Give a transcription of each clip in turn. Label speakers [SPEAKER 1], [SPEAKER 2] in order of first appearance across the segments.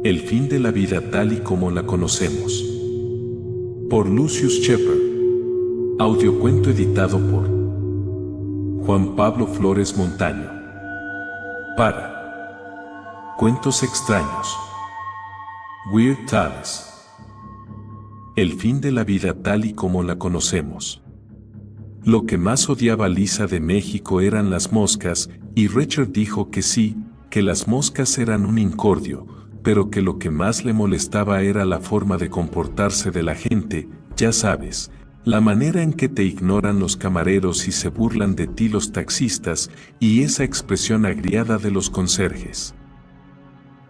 [SPEAKER 1] El fin de la vida tal y como la conocemos. Por Lucius Shepard. Audiocuento editado por Juan Pablo Flores Montaño. Para Cuentos Extraños. Weird Tales. El fin de la vida tal y como la conocemos. Lo que más odiaba Lisa de México eran las moscas, y Richard dijo que sí, que las moscas eran un incordio, pero que lo que más le molestaba era la forma de comportarse de la gente, ya sabes, la manera en que te ignoran los camareros y se burlan de ti los taxistas, y esa expresión agriada de los conserjes.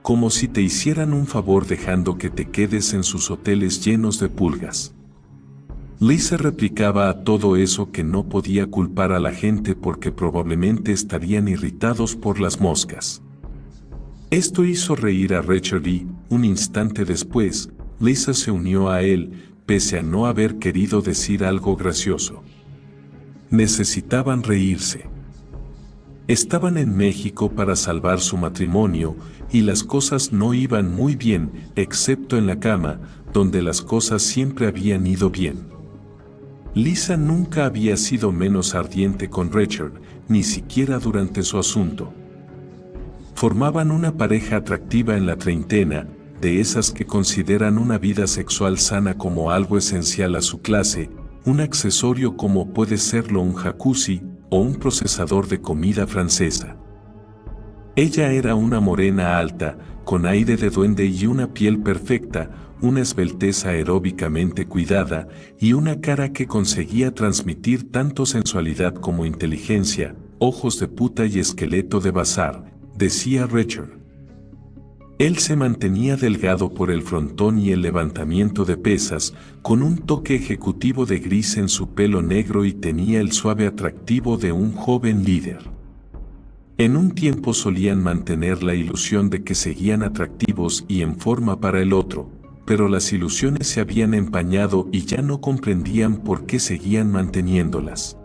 [SPEAKER 1] Como si te hicieran un favor dejando que te quedes en sus hoteles llenos de pulgas. Lisa replicaba a todo eso que no podía culpar a la gente porque probablemente estarían irritados por las moscas. Esto hizo reír a Richard y, un instante después, Lisa se unió a él, pese a no haber querido decir algo gracioso. Necesitaban reírse. Estaban en México para salvar su matrimonio, y las cosas no iban muy bien, excepto en la cama, donde las cosas siempre habían ido bien. Lisa nunca había sido menos ardiente con Richard, ni siquiera durante su asunto. Formaban una pareja atractiva en la treintena, de esas que consideran una vida sexual sana como algo esencial a su clase, un accesorio como puede serlo un jacuzzi o un procesador de comida francesa. Ella era una morena alta, con aire de duende y una piel perfecta, una esbeltez aeróbicamente cuidada y una cara que conseguía transmitir tanto sensualidad como inteligencia, ojos de puta y esqueleto de bazar, decía Richard. Él se mantenía delgado por el frontón y el levantamiento de pesas, con un toque ejecutivo de gris en su pelo negro y tenía el suave atractivo de un joven líder. En un tiempo solían mantener la ilusión de que seguían atractivos y en forma para el otro, pero las ilusiones se habían empañado y ya no comprendían por qué seguían manteniéndolas.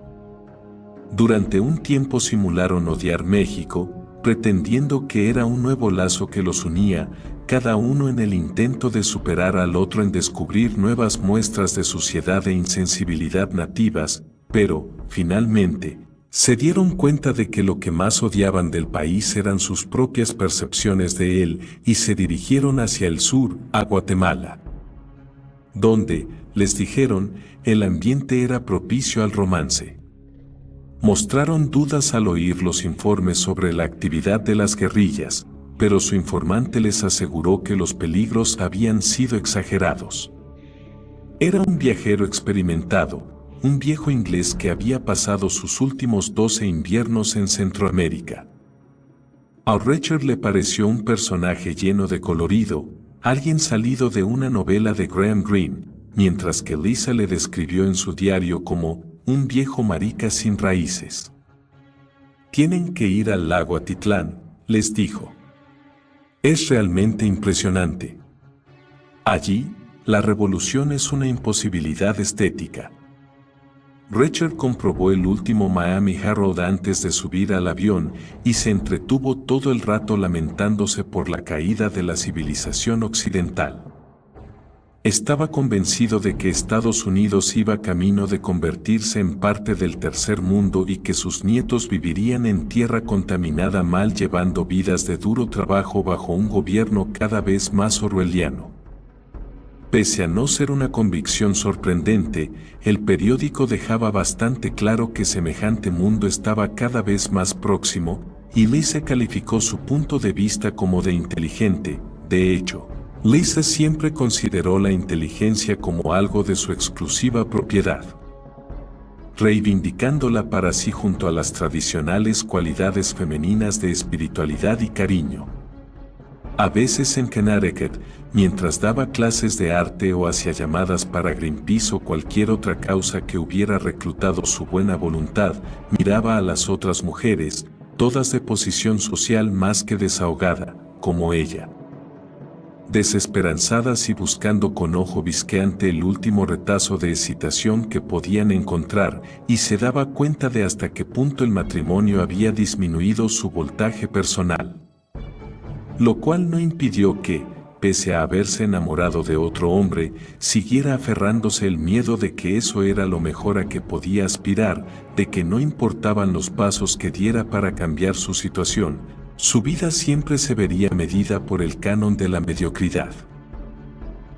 [SPEAKER 1] Durante un tiempo simularon odiar México, pretendiendo que era un nuevo lazo que los unía, cada uno en el intento de superar al otro en descubrir nuevas muestras de suciedad e insensibilidad nativas, pero, finalmente, se dieron cuenta de que lo que más odiaban del país eran sus propias percepciones de él y se dirigieron hacia el sur, a Guatemala. Donde, les dijeron, el ambiente era propicio al romance. Mostraron dudas al oír los informes sobre la actividad de las guerrillas, pero su informante les aseguró que los peligros habían sido exagerados. Era un viajero experimentado, un viejo inglés que había pasado sus últimos 12 inviernos en Centroamérica. A Richard le pareció un personaje lleno de colorido, alguien salido de una novela de Graham Greene, mientras que Lisa le describió en su diario como un viejo marica sin raíces. Tienen que ir al lago Atitlán, les dijo. Es realmente impresionante. Allí, la revolución es una imposibilidad estética. Richard comprobó el último Miami Herald antes de subir al avión y se entretuvo todo el rato lamentándose por la caída de la civilización occidental. Estaba convencido de que Estados Unidos iba camino de convertirse en parte del tercer mundo y que sus nietos vivirían en tierra contaminada mal llevando vidas de duro trabajo bajo un gobierno cada vez más orwelliano. Pese a no ser una convicción sorprendente, el periódico dejaba bastante claro que semejante mundo estaba cada vez más próximo, y Lisa calificó su punto de vista como de inteligente. De hecho, Lisa siempre consideró la inteligencia como algo de su exclusiva propiedad, reivindicándola para sí junto a las tradicionales cualidades femeninas de espiritualidad y cariño. A veces en Connecticut, mientras daba clases de arte o hacía llamadas para Greenpeace o cualquier otra causa que hubiera reclutado su buena voluntad, miraba a las otras mujeres, todas de posición social más que desahogada, como ella. Desesperanzadas y buscando con ojo visqueante el último retazo de excitación que podían encontrar, y se daba cuenta de hasta qué punto el matrimonio había disminuido su voltaje personal. Lo cual no impidió que, pese a haberse enamorado de otro hombre, siguiera aferrándose el miedo de que eso era lo mejor a que podía aspirar, de que no importaban los pasos que diera para cambiar su situación, su vida siempre se vería medida por el canon de la mediocridad.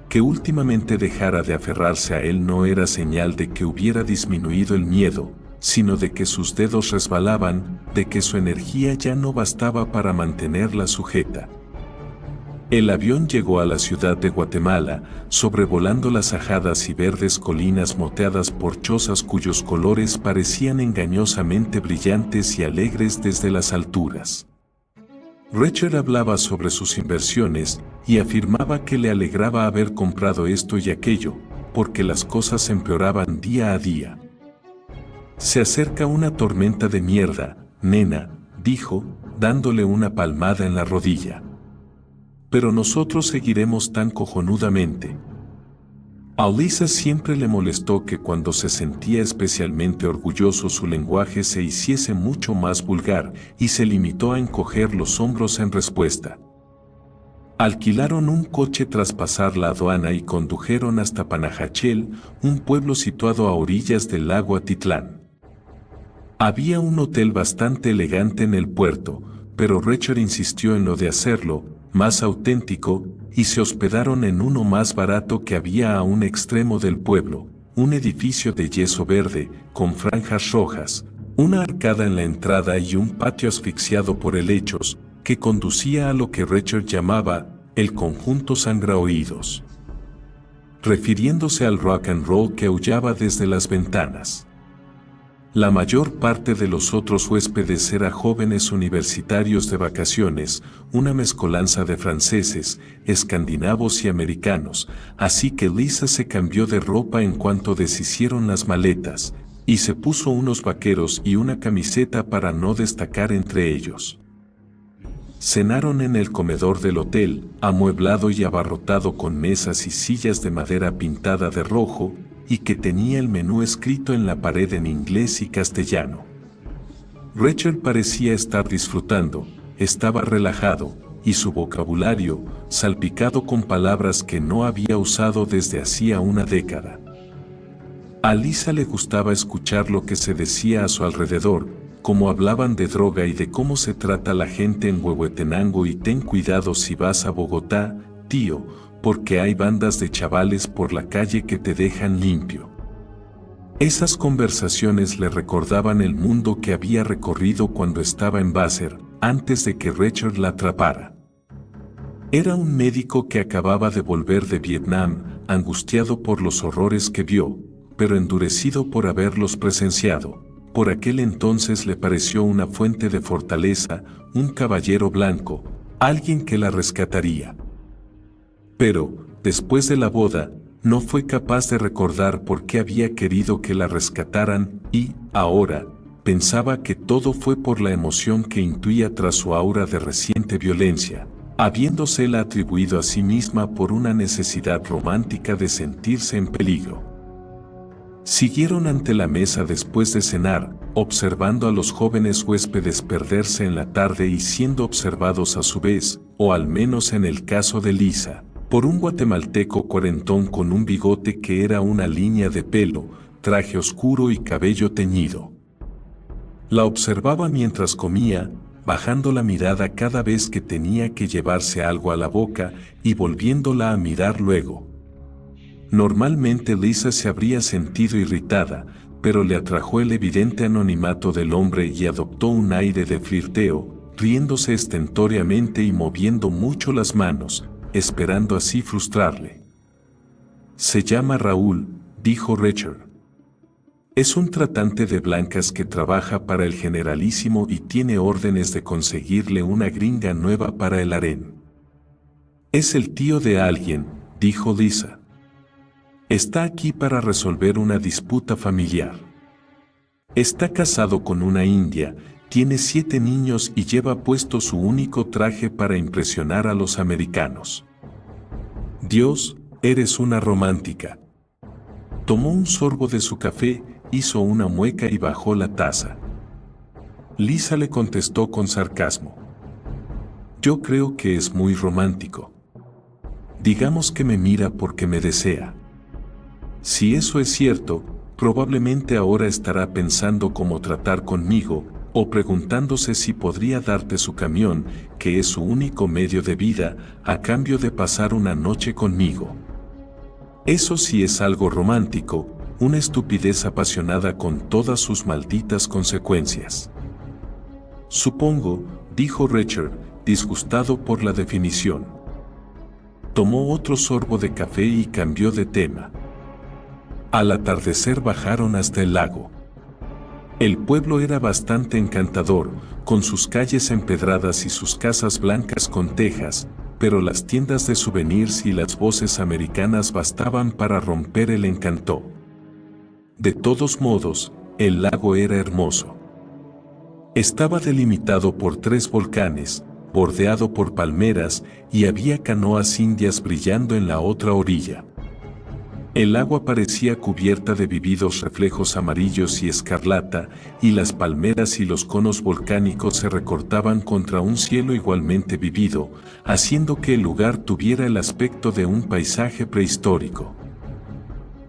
[SPEAKER 1] Que últimamente dejara de aferrarse a él no era señal de que hubiera disminuido el miedo, sino de que sus dedos resbalaban, de que su energía ya no bastaba para mantenerla sujeta. El avión llegó a la ciudad de Guatemala, sobrevolando las ajadas y verdes colinas moteadas por chozas cuyos colores parecían engañosamente brillantes y alegres desde las alturas. Rachel hablaba sobre sus inversiones y afirmaba que le alegraba haber comprado esto y aquello, porque las cosas empeoraban día a día. «Se acerca una tormenta de mierda, nena», dijo, dándole una palmada en la rodilla. «Pero nosotros seguiremos tan cojonudamente». A Lisa siempre le molestó que cuando se sentía especialmente orgulloso su lenguaje se hiciese mucho más vulgar y se limitó a encoger los hombros en respuesta. Alquilaron un coche tras pasar la aduana y condujeron hasta Panajachel, un pueblo situado a orillas del lago Atitlán. Había un hotel bastante elegante en el puerto, pero Rachel insistió en lo de hacerlo más auténtico, y se hospedaron en uno más barato que había a un extremo del pueblo, un edificio de yeso verde, con franjas rojas, una arcada en la entrada y un patio asfixiado por helechos, que conducía a lo que Rachel llamaba el conjunto sangraoídos, refiriéndose al rock and roll que aullaba desde las ventanas. La mayor parte de los otros huéspedes eran jóvenes universitarios de vacaciones, una mezcolanza de franceses, escandinavos y americanos, así que Lisa se cambió de ropa en cuanto deshicieron las maletas, y se puso unos vaqueros y una camiseta para no destacar entre ellos. Cenaron en el comedor del hotel, amueblado y abarrotado con mesas y sillas de madera pintada de rojo, y que tenía el menú escrito en la pared en inglés y castellano. Rachel parecía estar disfrutando, estaba relajado, y su vocabulario, salpicado con palabras que no había usado desde hacía una década. A Lisa le gustaba escuchar lo que se decía a su alrededor, cómo hablaban de droga y de cómo se trata la gente en Huehuetenango y ten cuidado si vas a Bogotá, tío, porque hay bandas de chavales por la calle que te dejan limpio. Esas conversaciones le recordaban el mundo que había recorrido cuando estaba en Vassar, antes de que Rachel la atrapara. Era un médico que acababa de volver de Vietnam, angustiado por los horrores que vio, pero endurecido por haberlos presenciado. Por aquel entonces le pareció una fuente de fortaleza, un caballero blanco, alguien que la rescataría. Pero, después de la boda, no fue capaz de recordar por qué había querido que la rescataran y, ahora, pensaba que todo fue por la emoción que intuía tras su aura de reciente violencia, habiéndosela atribuido a sí misma por una necesidad romántica de sentirse en peligro. Siguieron ante la mesa después de cenar, observando a los jóvenes huéspedes perderse en la tarde y siendo observados a su vez, o al menos en el caso de Lisa, por un guatemalteco cuarentón con un bigote que era una línea de pelo, traje oscuro y cabello teñido. La observaba mientras comía, bajando la mirada cada vez que tenía que llevarse algo a la boca y volviéndola a mirar luego. Normalmente Lisa se habría sentido irritada, pero le atrajo el evidente anonimato del hombre y adoptó un aire de flirteo, riéndose estentóreamente y moviendo mucho las manos, esperando así frustrarle. «Se llama Raúl», dijo Rachel. «Es un tratante de blancas que trabaja para el generalísimo y tiene órdenes de conseguirle una gringa nueva para el harén». «Es el tío de alguien», dijo Lisa. «Está aquí para resolver una disputa familiar. Está casado con una india, tiene 7 niños y lleva puesto su único traje para impresionar a los americanos». «Dios, eres una romántica». Tomó un sorbo de su café, hizo una mueca y bajó la taza. Lisa le contestó con sarcasmo. «Yo creo que es muy romántico». Digamos que me mira porque me desea. Si eso es cierto, probablemente ahora estará pensando cómo tratar conmigo, o preguntándose si podría darte su camión, que es su único medio de vida, a cambio de pasar una noche conmigo. Eso sí es algo romántico, una estupidez apasionada con todas sus malditas consecuencias. Supongo, dijo Richard, disgustado por la definición. Tomó otro sorbo de café y cambió de tema. Al atardecer bajaron hasta el lago. El pueblo era bastante encantador, con sus calles empedradas y sus casas blancas con tejas, pero las tiendas de souvenirs y las voces americanas bastaban para romper el encanto. De todos modos, el lago era hermoso. Estaba delimitado por 3 volcanes, bordeado por palmeras, y había canoas indias brillando en la otra orilla. El agua parecía cubierta de vívidos reflejos amarillos y escarlata, y las palmeras y los conos volcánicos se recortaban contra un cielo igualmente vívido, haciendo que el lugar tuviera el aspecto de un paisaje prehistórico.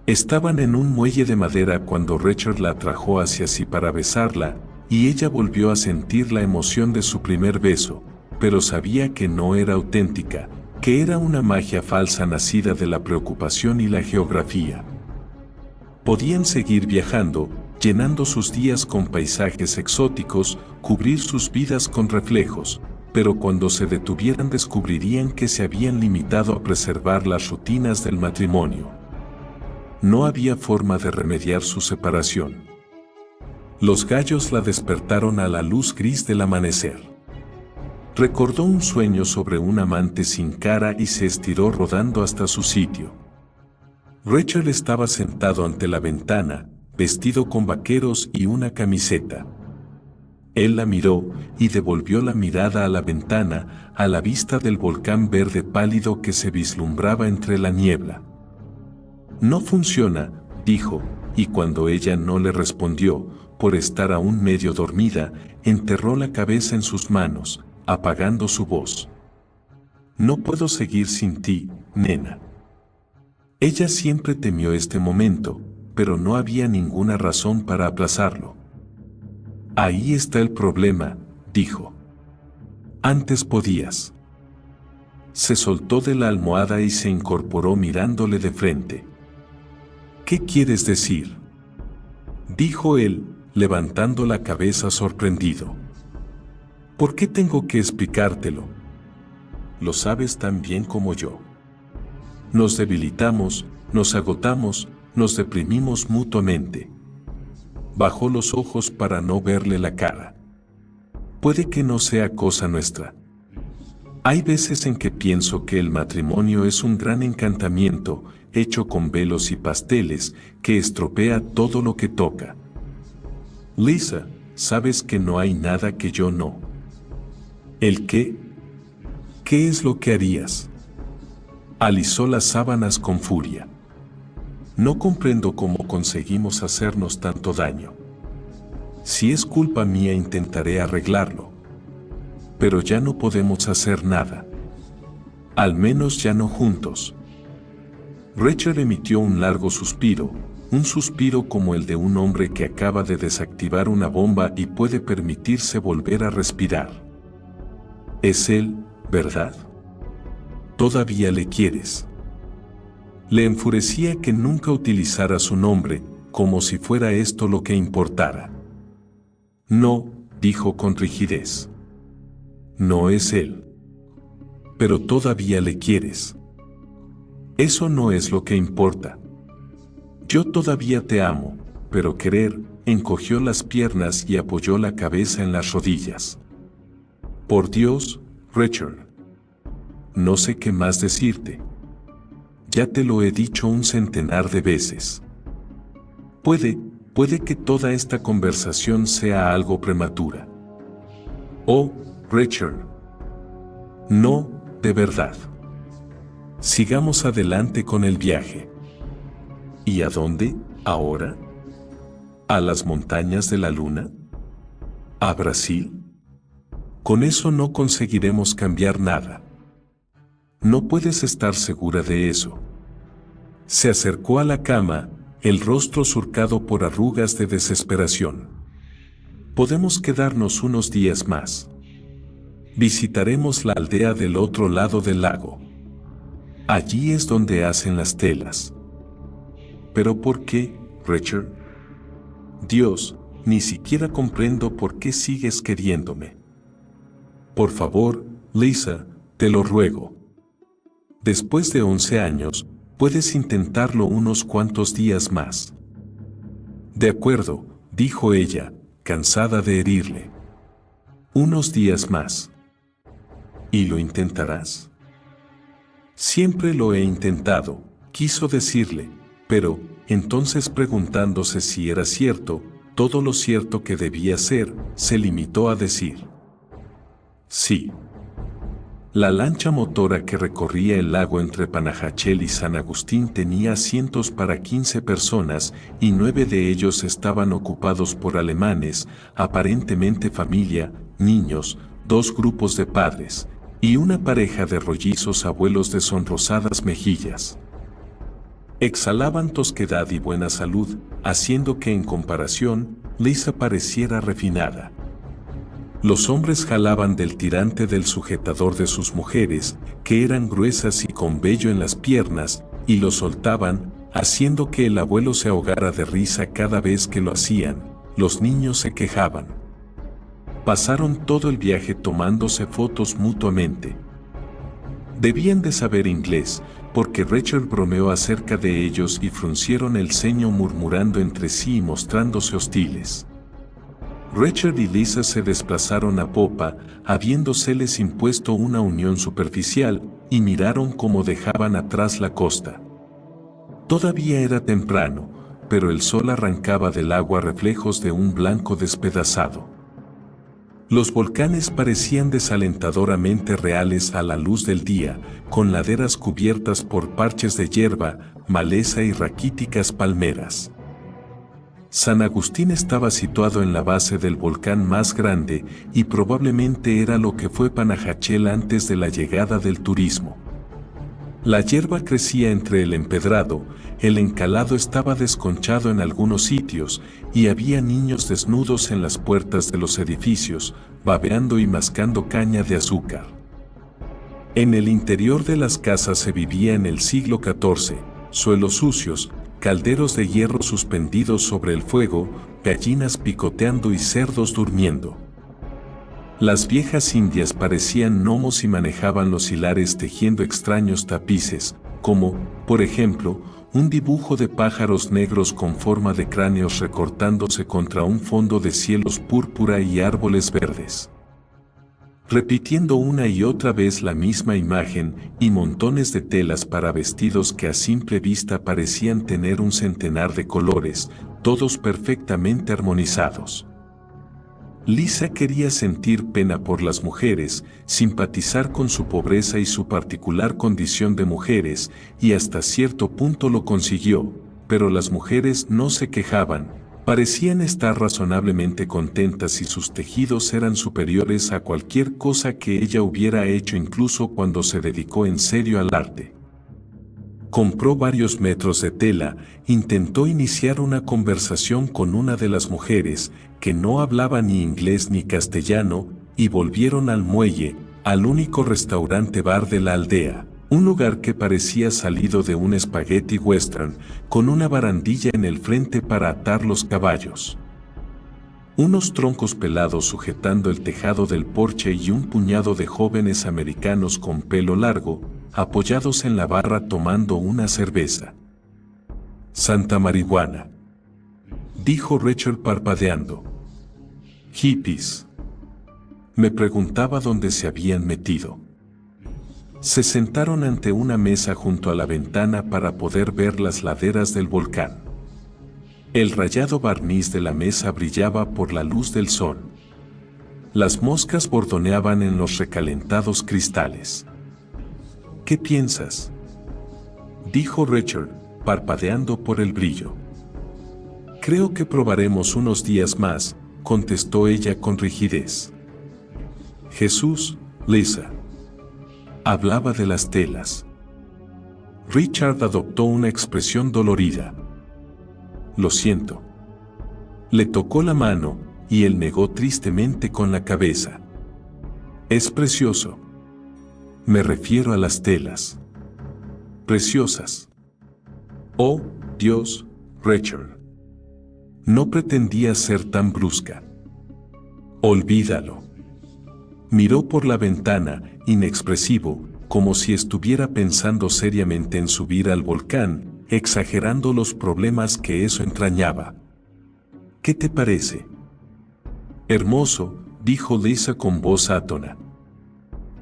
[SPEAKER 1] Estaban en un muelle de madera cuando Richard la atrajo hacia sí para besarla, y ella volvió a sentir la emoción de su primer beso, pero sabía que no era auténtica, que era una magia falsa nacida de la preocupación y la geografía. Podían seguir viajando, llenando sus días con paisajes exóticos, cubrir sus vidas con reflejos, pero cuando se detuvieran descubrirían que se habían limitado a preservar las rutinas del matrimonio. No había forma de remediar su separación. Los gallos la despertaron a la luz gris del amanecer. Recordó un sueño sobre un amante sin cara y se estiró rodando hasta su sitio. Rachel estaba sentado ante la ventana, vestido con vaqueros y una camiseta. Él la miró y devolvió la mirada a la ventana, a la vista del volcán verde pálido que se vislumbraba entre la niebla. No funciona, dijo, y cuando ella no le respondió, por estar aún medio dormida, enterró la cabeza en sus manos, apagando su voz. No puedo seguir sin ti, nena. Ella siempre temió este momento, pero no había ninguna razón para aplazarlo. Ahí está el problema, dijo. Antes podías. Se soltó de la almohada y se incorporó mirándole de frente. ¿Qué quieres decir?, dijo él, levantando la cabeza sorprendido. ¿Por qué tengo que explicártelo? Lo sabes tan bien como yo. Nos debilitamos, nos agotamos, nos deprimimos mutuamente. Bajó los ojos para no verle la cara. Puede que no sea cosa nuestra. Hay veces en que pienso que el matrimonio es un gran encantamiento, hecho con velos y pasteles, que estropea todo lo que toca. Lisa, sabes que no hay nada que yo no. ¿El qué? ¿Qué es lo que harías? Alisó las sábanas con furia. No comprendo cómo conseguimos hacernos tanto daño. Si es culpa mía intentaré arreglarlo. Pero ya no podemos hacer nada. Al menos ya no juntos. Rachel emitió un largo suspiro, un suspiro como el de un hombre que acaba de desactivar una bomba y puede permitirse volver a respirar. Es él, ¿verdad? Todavía le quieres. Le enfurecía que nunca utilizara su nombre, como si fuera esto lo que importara. No, dijo con rigidez. No es él. Pero todavía le quieres. Eso no es lo que importa. Yo todavía te amo, pero querer, encogió las piernas y apoyó la cabeza en las rodillas. Por Dios, Richard. No sé qué más decirte. Ya te lo he dicho un centenar de veces. Puede que toda esta conversación sea algo prematura. Oh, Richard. No, de verdad. Sigamos adelante con el viaje. ¿Y a dónde, ahora? ¿A las montañas de la luna? ¿A Brasil? Con eso no conseguiremos cambiar nada. No puedes estar segura de eso. Se acercó a la cama, el rostro surcado por arrugas de desesperación. Podemos quedarnos unos días más. Visitaremos la aldea del otro lado del lago. Allí es donde hacen las telas. ¿Pero por qué, Richard? Dios, ni siquiera comprendo por qué sigues queriéndome. Por favor, Lisa, te lo ruego. Después de 11 años, puedes intentarlo unos cuantos días más. De acuerdo, dijo ella, cansada de herirle. Unos días más. ¿Y lo intentarás? Siempre lo he intentado, quiso decirle, pero, entonces preguntándose si era cierto, todo lo cierto que debía ser, se limitó a decir: sí. La lancha motora que recorría el lago entre Panajachel y San Agustín tenía asientos para 15 personas y 9 de ellos estaban ocupados por alemanes, aparentemente familia, niños, 2 grupos de padres y una pareja de rollizos abuelos de sonrosadas mejillas. Exhalaban tosquedad y buena salud, haciendo que en comparación, Lisa pareciera refinada. Los hombres jalaban del tirante del sujetador de sus mujeres, que eran gruesas y con vello en las piernas, y lo soltaban, haciendo que el abuelo se ahogara de risa cada vez que lo hacían. Los niños se quejaban. Pasaron todo el viaje tomándose fotos mutuamente. Debían de saber inglés, porque Richard bromeó acerca de ellos y fruncieron el ceño murmurando entre sí y mostrándose hostiles. Richard y Lisa se desplazaron a popa, habiéndoseles impuesto una unión superficial, y miraron cómo dejaban atrás la costa. Todavía era temprano, pero el sol arrancaba del agua reflejos de un blanco despedazado. Los volcanes parecían desalentadoramente reales a la luz del día, con laderas cubiertas por parches de hierba, maleza y raquíticas palmeras. San Agustín estaba situado en la base del volcán más grande y probablemente era lo que fue Panajachel antes de la llegada del turismo. La hierba crecía entre el empedrado, el encalado estaba desconchado en algunos sitios y había niños desnudos en las puertas de los edificios, babeando y mascando caña de azúcar. En el interior de las casas se vivía en el siglo XIV, suelos sucios, calderos de hierro suspendidos sobre el fuego, gallinas picoteando y cerdos durmiendo. Las viejas indias parecían gnomos y manejaban los hilares tejiendo extraños tapices, como, por ejemplo, un dibujo de pájaros negros con forma de cráneos recortándose contra un fondo de cielos púrpura y árboles verdes. Repitiendo una y otra vez la misma imagen y montones de telas para vestidos que a simple vista parecían tener un centenar de colores, todos perfectamente armonizados. Lisa quería sentir pena por las mujeres, simpatizar con su pobreza y su particular condición de mujeres, y hasta cierto punto lo consiguió, pero las mujeres no se quejaban, parecían estar razonablemente contentas y sus tejidos eran superiores a cualquier cosa que ella hubiera hecho incluso cuando se dedicó en serio al arte. Compró varios metros de tela, intentó iniciar una conversación con una de las mujeres, que no hablaba ni inglés ni castellano, y volvieron al muelle, al único restaurante bar de la aldea, un lugar que parecía salido de un spaghetti western, con una barandilla en el frente para atar los caballos. Unos troncos pelados sujetando el tejado del porche y un puñado de jóvenes americanos con pelo largo, apoyados en la barra tomando una cerveza. Santa marihuana, dijo Richard parpadeando. Hippies. Me preguntaba dónde se habían metido. Se sentaron ante una mesa junto a la ventana para poder ver las laderas del volcán. El rayado barniz de la mesa brillaba por la luz del sol. Las moscas bordoneaban en los recalentados cristales. ¿Qué piensas?, dijo Richard, parpadeando por el brillo. Creo que probaremos unos días más, contestó ella con rigidez. Jesús, Lisa. Hablaba de las telas. Richard adoptó una expresión dolorida. Lo siento. Le tocó la mano, y él negó tristemente con la cabeza. Es precioso. Me refiero a las telas. Preciosas. Oh, Dios, Richard. No pretendía ser tan brusca. Olvídalo. Miró por la ventana, inexpresivo, como si estuviera pensando seriamente en subir al volcán, exagerando los problemas que eso entrañaba. ¿Qué te parece? Hermoso, dijo Lisa con voz átona.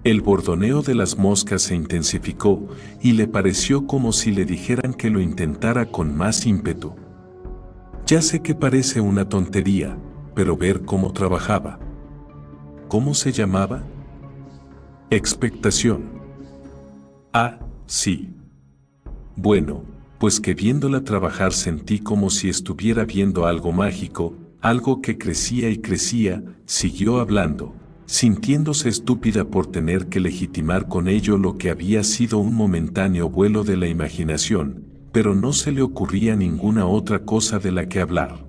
[SPEAKER 1] El bordoneo de las moscas se intensificó, y le pareció como si le dijeran que lo intentara con más ímpetu. Ya sé que parece una tontería, pero ver cómo trabajaba. ¿Cómo se llamaba? Expectación. Ah, sí. Bueno, pues que viéndola trabajar sentí como si estuviera viendo algo mágico, algo que crecía y crecía, siguió hablando, sintiéndose estúpida por tener que legitimar con ello lo que había sido un momentáneo vuelo de la imaginación, pero no se le ocurría ninguna otra cosa de la que hablar.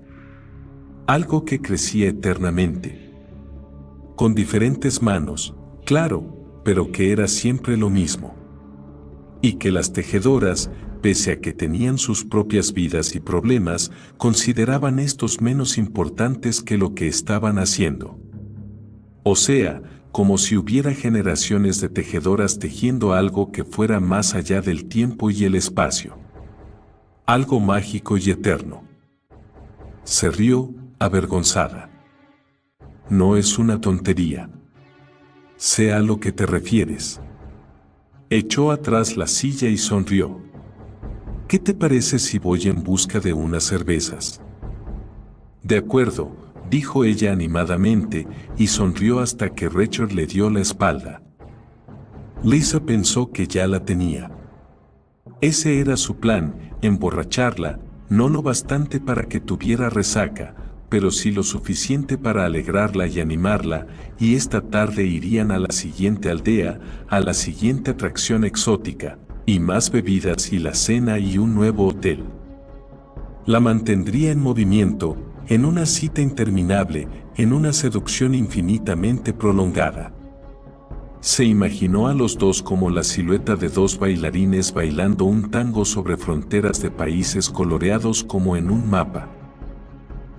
[SPEAKER 1] Algo que crecía eternamente. Con diferentes manos, claro, pero que era siempre lo mismo. Y que las tejedoras, pese a que tenían sus propias vidas y problemas, consideraban estos menos importantes que lo que estaban haciendo. O sea, como si hubiera generaciones de tejedoras tejiendo algo que fuera más allá del tiempo y el espacio. Algo mágico y eterno. Se rió, avergonzada. No es una tontería. Sé a lo que te refieres. Echó atrás la silla y sonrió. ¿Qué te parece si voy en busca de unas cervezas? De acuerdo, dijo ella animadamente, y sonrió hasta que Richard le dio la espalda. Lisa pensó que ya la tenía. Ese era su plan, emborracharla, no lo bastante para que tuviera resaca, pero sí lo suficiente para alegrarla y animarla, y esta tarde irían a la siguiente aldea, a la siguiente atracción exótica, y más bebidas y la cena y un nuevo hotel. La mantendría en movimiento, en una cita interminable, en una seducción infinitamente prolongada. Se imaginó a los dos como la silueta de dos bailarines bailando un tango sobre fronteras de países coloreados como en un mapa.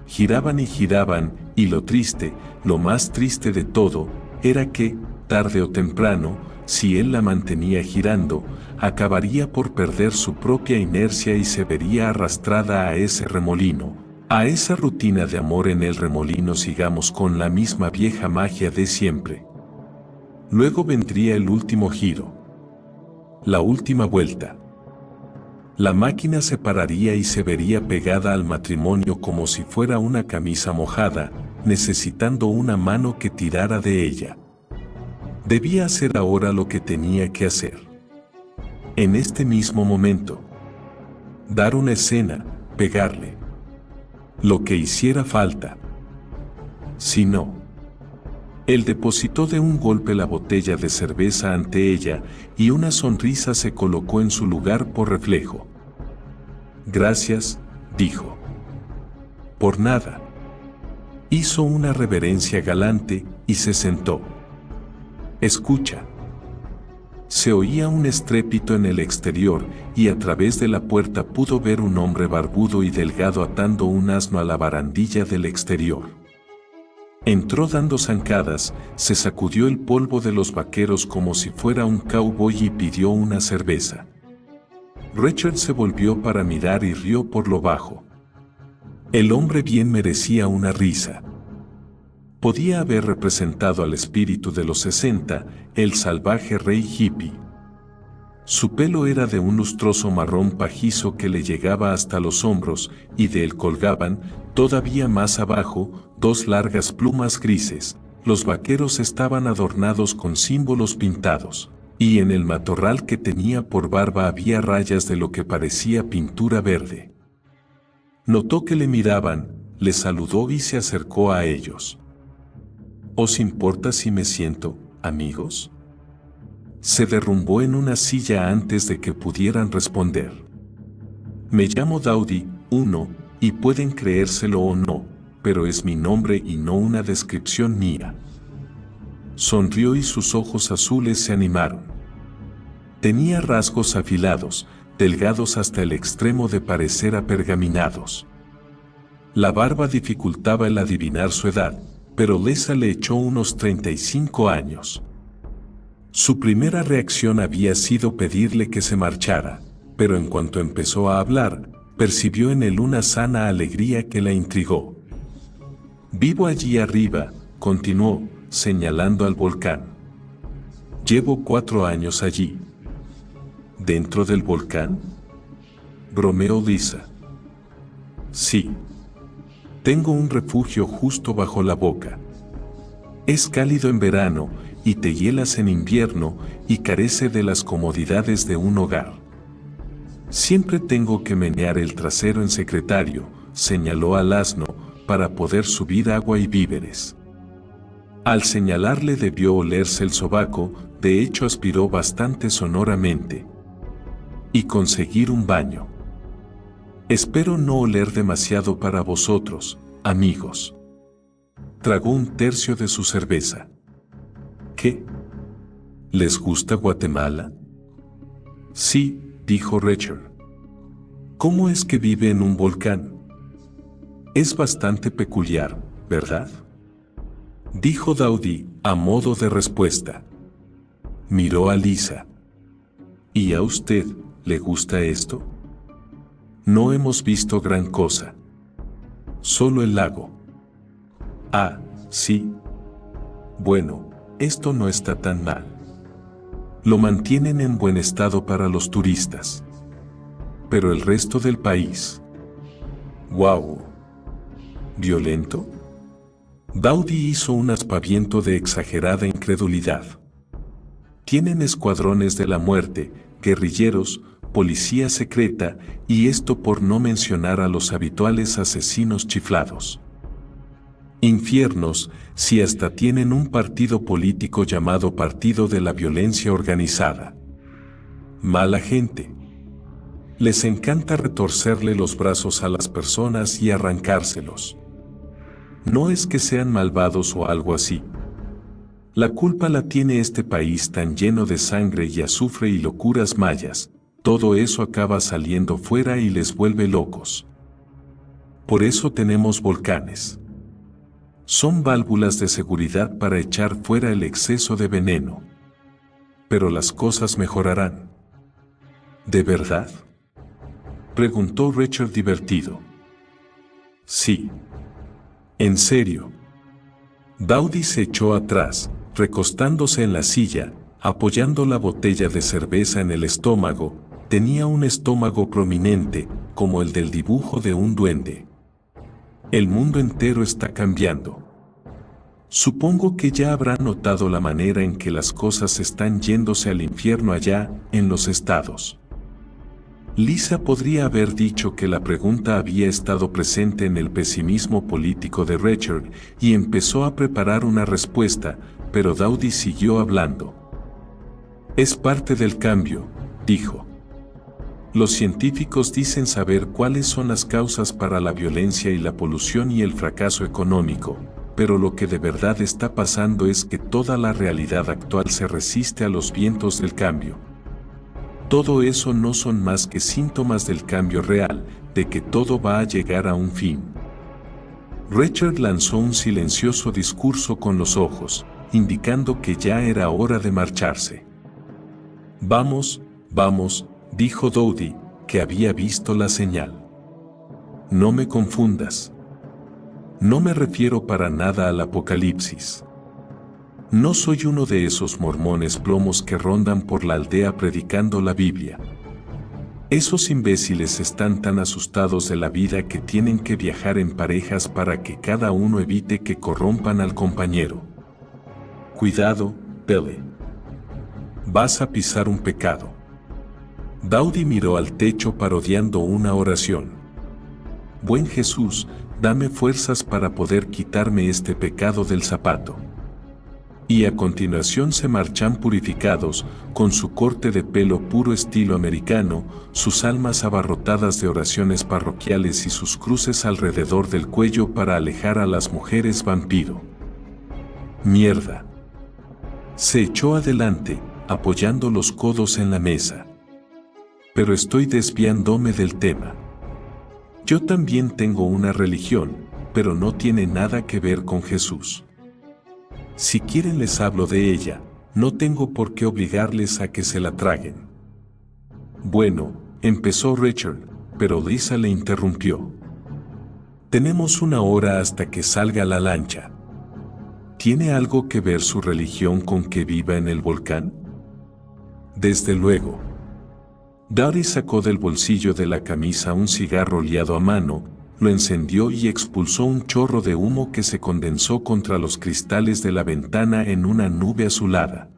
[SPEAKER 1] Giraban, y lo triste, lo más triste de todo, era que, tarde o temprano, si él la mantenía girando, acabaría por perder su propia inercia y se vería arrastrada a ese remolino, a esa rutina de amor en el remolino. Sigamos con la misma vieja magia de siempre. Luego vendría el último giro. La última vuelta. La máquina se pararía y se vería pegada al matrimonio como si fuera una camisa mojada, necesitando una mano que tirara de ella. Debía hacer ahora lo que tenía que hacer. En este mismo momento. Dar una escena, pegarle. Lo que hiciera falta. Si no. Él depositó de un golpe la botella de cerveza ante ella, y una sonrisa se colocó en su lugar por reflejo. Gracias, dijo. Por nada. Hizo una reverencia galante, y se sentó. Escucha. Se oía un estrépito en el exterior, y a través de la puerta pudo ver un hombre barbudo y delgado atando un asno a la barandilla del exterior. Entró dando zancadas, se sacudió el polvo de los vaqueros como si fuera un cowboy y pidió una cerveza. Richard se volvió para mirar y rió por lo bajo. El hombre bien merecía una risa. Podía haber representado al espíritu de los 60, el salvaje rey hippie. Su pelo era de un lustroso marrón pajizo que le llegaba hasta los hombros, y de él colgaban, todavía más abajo, dos largas plumas grises. Los vaqueros estaban adornados con símbolos pintados, y en el matorral que tenía por barba había rayas de lo que parecía pintura verde. Notó que le miraban, le saludó y se acercó a ellos. ¿Os importa si me siento, amigos? Se derrumbó en una silla antes de que pudieran responder. Me llamo Dowdy, y pueden creérselo o no, pero es mi nombre y no una descripción mía. Sonrió y sus ojos azules se animaron. Tenía rasgos afilados, delgados hasta el extremo de parecer apergaminados. La barba dificultaba el adivinar su edad, pero Lisa le echó unos 35 años. Su primera reacción había sido pedirle que se marchara, pero en cuanto empezó a hablar, percibió en él una sana alegría que la intrigó. Vivo allí arriba, continuó, señalando al volcán. Llevo 4 años allí. ¿Dentro del volcán?, bromeó Lisa. Sí. Tengo un refugio justo bajo la boca. Es cálido en verano y te hielas en invierno y carece de las comodidades de un hogar. Siempre tengo que menear el trasero en secretario, señaló al asno, para poder subir agua y víveres. Al señalarle debió olerse el sobaco, de hecho aspiró bastante sonoramente. Y conseguir un baño. Espero no oler demasiado para vosotros, amigos. Tragó un tercio de su cerveza. ¿Qué? ¿Les gusta Guatemala? Sí, dijo Richard. ¿Cómo es que vive en un volcán? Es bastante peculiar, ¿verdad?, dijo Dowdy, a modo de respuesta. Miró a Lisa. ¿Y a usted, le gusta esto? No hemos visto gran cosa. Solo el lago. Ah, sí. Bueno, esto no está tan mal. Lo mantienen en buen estado para los turistas. Pero el resto del país. ¡Guau! ¿Violento? Dowdy hizo un aspaviento de exagerada incredulidad. Tienen escuadrones de la muerte, guerrilleros, policía secreta, y esto por no mencionar a los habituales asesinos chiflados. Infiernos, si hasta tienen un partido político llamado Partido de la Violencia Organizada. Mala gente. Les encanta retorcerle los brazos a las personas y arrancárselos. No es que sean malvados o algo así. La culpa la tiene este país tan lleno de sangre y azufre y locuras mayas. Todo eso acaba saliendo fuera y les vuelve locos. Por eso tenemos volcanes. Son válvulas de seguridad para echar fuera el exceso de veneno. Pero las cosas mejorarán. ¿De verdad?, preguntó Richard divertido. Sí. En serio. Dowdy se echó atrás, recostándose en la silla, apoyando la botella de cerveza en el estómago. Tenía un estómago prominente, como el del dibujo de un duende. El mundo entero está cambiando. Supongo que ya habrá notado la manera en que las cosas están yéndose al infierno allá, en los estados. Lisa podría haber dicho que la pregunta había estado presente en el pesimismo político de Richard y empezó a preparar una respuesta, pero Dowdy siguió hablando. Es parte del cambio, dijo. Los científicos dicen saber cuáles son las causas para la violencia y la polución y el fracaso económico, pero lo que de verdad está pasando es que toda la realidad actual se resiste a los vientos del cambio. Todo eso no son más que síntomas del cambio real, de que todo va a llegar a un fin. Richard lanzó un silencioso discurso con los ojos, indicando que ya era hora de marcharse. Vamos, vamos, dijo Dowdy, que había visto la señal. No me confundas. No me refiero para nada al apocalipsis. No soy uno de esos mormones plomos que rondan por la aldea predicando la Biblia. Esos imbéciles están tan asustados de la vida que tienen que viajar en parejas para que cada uno evite que corrompan al compañero. Cuidado, Billy. Vas a pisar un pecado. Dowdy miró al techo parodiando una oración. Buen Jesús, dame fuerzas para poder quitarme este pecado del zapato. Y a continuación se marchan purificados, con su corte de pelo puro estilo americano, sus almas abarrotadas de oraciones parroquiales y sus cruces alrededor del cuello para alejar a las mujeres vampiro. Mierda. Se echó adelante, apoyando los codos en la mesa. Pero estoy desviándome del tema. Yo también tengo una religión, pero no tiene nada que ver con Jesús. Si quieren les hablo de ella, no tengo por qué obligarles a que se la traguen. Bueno, empezó Richard, pero Lisa le interrumpió. Tenemos 1 hora hasta que salga la lancha. ¿Tiene algo que ver su religión con que viva en el volcán? Desde luego. Dowdy sacó del bolsillo de la camisa un cigarro liado a mano, lo encendió y expulsó un chorro de humo que se condensó contra los cristales de la ventana en una nube azulada.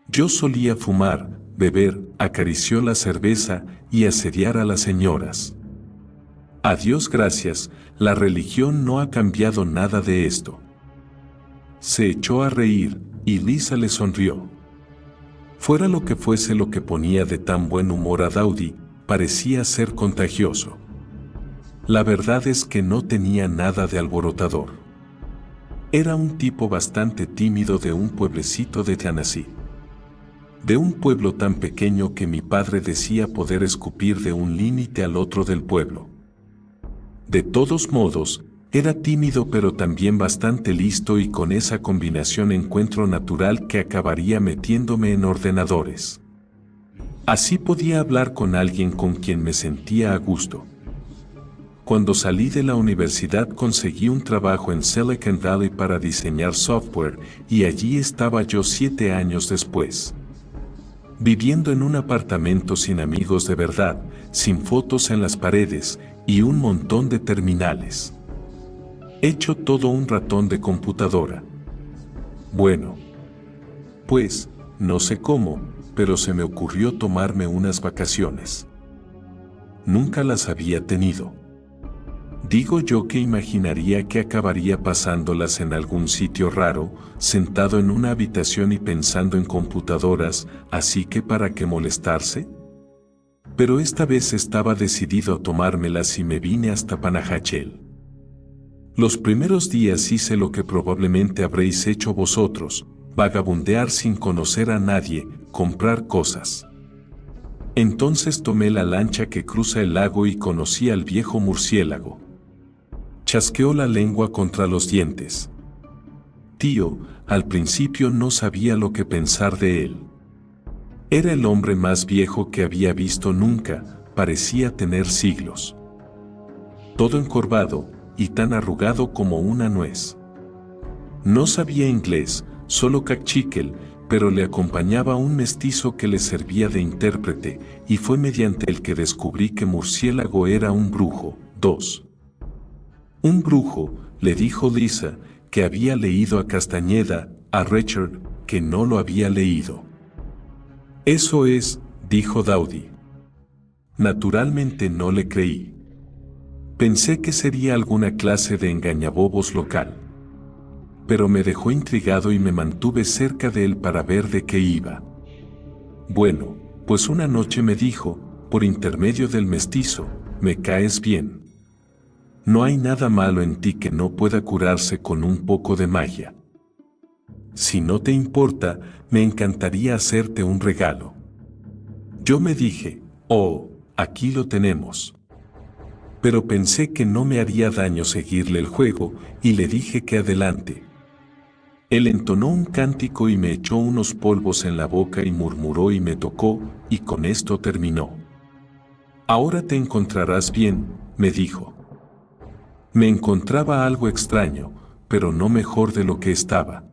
[SPEAKER 1] Yo solía fumar, beber, acarició la cerveza y asediar a las señoras. A Dios gracias, la religión no ha cambiado nada de esto. Se echó a reír, y Lisa le sonrió. Fuera lo que fuese lo que ponía de tan buen humor a Dowdy, parecía ser contagioso. La verdad es que no tenía nada de alborotador. Era un tipo bastante tímido de un pueblecito de Tennessee. De un pueblo tan pequeño que mi padre decía poder escupir de un límite al otro del pueblo. De todos modos, era tímido pero también bastante listo y con esa combinación encuentro natural que acabaría metiéndome en ordenadores. Así podía hablar con alguien con quien me sentía a gusto. Cuando salí de la universidad conseguí un trabajo en Silicon Valley para diseñar software y allí estaba yo 7 años después. Viviendo en un apartamento sin amigos de verdad, sin fotos en las paredes y un montón de terminales. Hecho todo un ratón de computadora. Bueno. Pues, no sé cómo, pero se me ocurrió tomarme unas vacaciones. Nunca las había tenido. Digo yo que imaginaría que acabaría pasándolas en algún sitio raro, sentado en una habitación y pensando en computadoras, así que ¿para qué molestarse? Pero esta vez estaba decidido a tomármelas y me vine hasta Panajachel. Los primeros días hice lo que probablemente habréis hecho vosotros, vagabundear sin conocer a nadie, comprar cosas. Entonces tomé la lancha que cruza el lago y conocí al viejo murciélago. Chasqueó la lengua contra los dientes. Tío, al principio no sabía lo que pensar de él. Era el hombre más viejo que había visto nunca, parecía tener siglos. Todo encorvado, y tan arrugado como una nuez. No sabía inglés, solo cachiquel, pero le acompañaba un mestizo que le servía de intérprete, y fue mediante el que descubrí que murciélago era un brujo. 2. Un brujo, le dijo Lisa, que había leído a Castañeda, a Richard, que no lo había leído. Eso es, dijo Dowdy. Naturalmente no le creí. Pensé que sería alguna clase de engañabobos local. Pero me dejó intrigado y me mantuve cerca de él para ver de qué iba. Bueno, pues una noche me dijo, por intermedio del mestizo, me caes bien. No hay nada malo en ti que no pueda curarse con un poco de magia. Si no te importa, me encantaría hacerte un regalo. Yo me dije, oh, aquí lo tenemos. Pero pensé que no me haría daño seguirle el juego, y le dije que adelante. Él entonó un cántico y me echó unos polvos en la boca y murmuró y me tocó, y con esto terminó. Ahora te encontrarás bien, me dijo. Me encontraba algo extraño, pero no mejor de lo que estaba.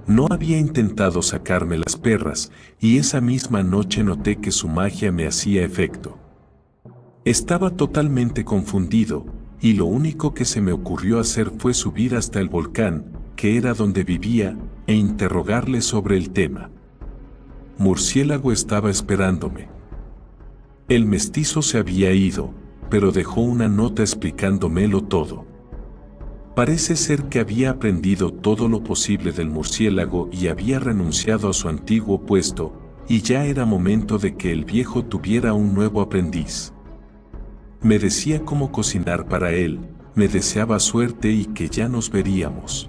[SPEAKER 1] No había intentado sacarme las perras, y esa misma noche noté que su magia me hacía efecto. Estaba totalmente confundido, y lo único que se me ocurrió hacer fue subir hasta el volcán, que era donde vivía, e interrogarle sobre el tema. Murciélago estaba esperándome. El mestizo se había ido, pero dejó una nota explicándomelo todo. Parece ser que había aprendido todo lo posible del murciélago y había renunciado a su antiguo puesto, y ya era momento de que el viejo tuviera un nuevo aprendiz. Me decía cómo cocinar para él, me deseaba suerte y que ya nos veríamos.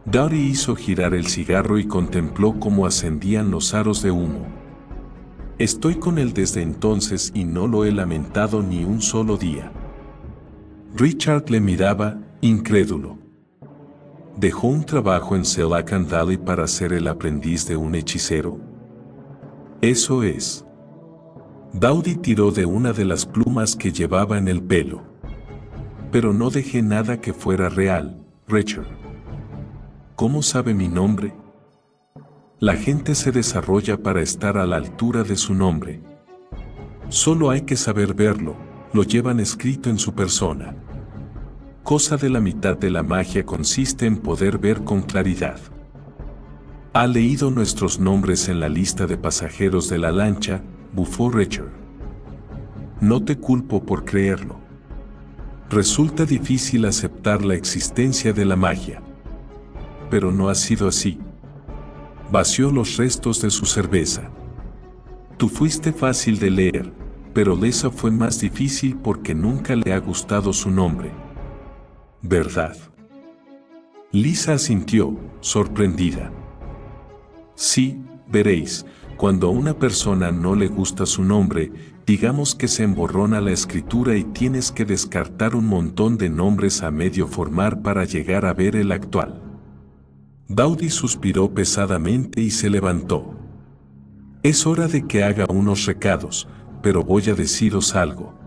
[SPEAKER 1] Dowdy hizo girar el cigarro y contempló cómo ascendían los aros de humo. Estoy con él desde entonces y no lo he lamentado ni un solo día. Richard le miraba, incrédulo. ¿Dejó un trabajo en Silicon Valley para ser el aprendiz de un hechicero? Eso es. Dowdy tiró de una de las plumas que llevaba en el pelo. Pero no dejé nada que fuera real, Richard. ¿Cómo sabe mi nombre? La gente se desarrolla para estar a la altura de su nombre. Solo hay que saber verlo, lo llevan escrito en su persona. Cosa de la mitad de la magia consiste en poder ver con claridad. ¿Ha leído nuestros nombres en la lista de pasajeros de la lancha?, bufó Richard. No te culpo por creerlo. Resulta difícil aceptar la existencia de la magia. Pero no ha sido así. Vació los restos de su cerveza. Tú fuiste fácil de leer, pero Lisa fue más difícil porque nunca le ha gustado su nombre. ¿Verdad? Lisa asintió, sorprendida. Sí, veréis, cuando a una persona no le gusta su nombre, digamos que se emborrona la escritura y tienes que descartar un montón de nombres a medio formar para llegar a ver el actual. Dowdy suspiró pesadamente y se levantó. Es hora de que haga unos recados, pero voy a deciros algo.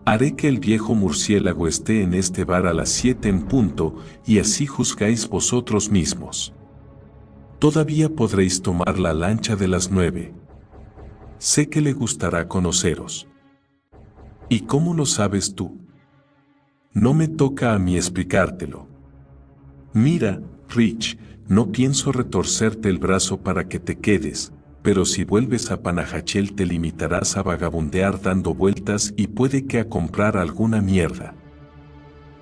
[SPEAKER 1] Haré que el viejo murciélago esté en este bar a las 7 en punto y así juzgáis vosotros mismos. Todavía podréis tomar la lancha de las 9. Sé que le gustará conoceros. ¿Y cómo lo sabes tú? No me toca a mí explicártelo. Mira, Rich, no pienso retorcerte el brazo para que te quedes, pero si vuelves a Panajachel te limitarás a vagabundear dando vueltas y puede que a comprar alguna mierda.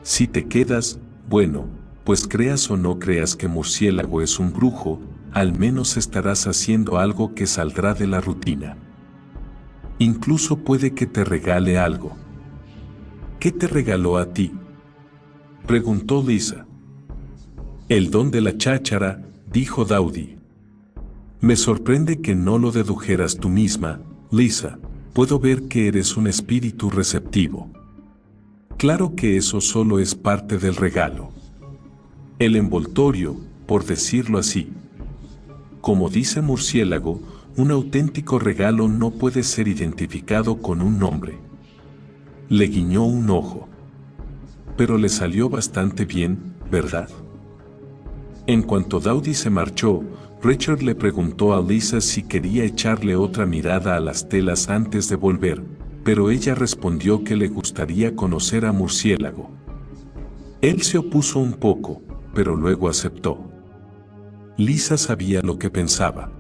[SPEAKER 1] Si te quedas, bueno, pues creas o no creas que Murciélago es un brujo, al menos estarás haciendo algo que saldrá de la rutina. Incluso puede que te regale algo. ¿Qué te regaló a ti?, preguntó Lisa. El don de la cháchara, dijo Dowdy. Me sorprende que no lo dedujeras tú misma, Lisa. Puedo ver que eres un espíritu receptivo. Claro que eso solo es parte del regalo. El envoltorio, por decirlo así. Como dice Murciélago, un auténtico regalo no puede ser identificado con un nombre. Le guiñó un ojo. Pero le salió bastante bien, ¿verdad? En cuanto Dowdy se marchó, Richard le preguntó a Lisa si quería echarle otra mirada a las telas antes de volver, pero ella respondió que le gustaría conocer a Murciélago. Él se opuso un poco, pero luego aceptó. Lisa sabía lo que pensaba.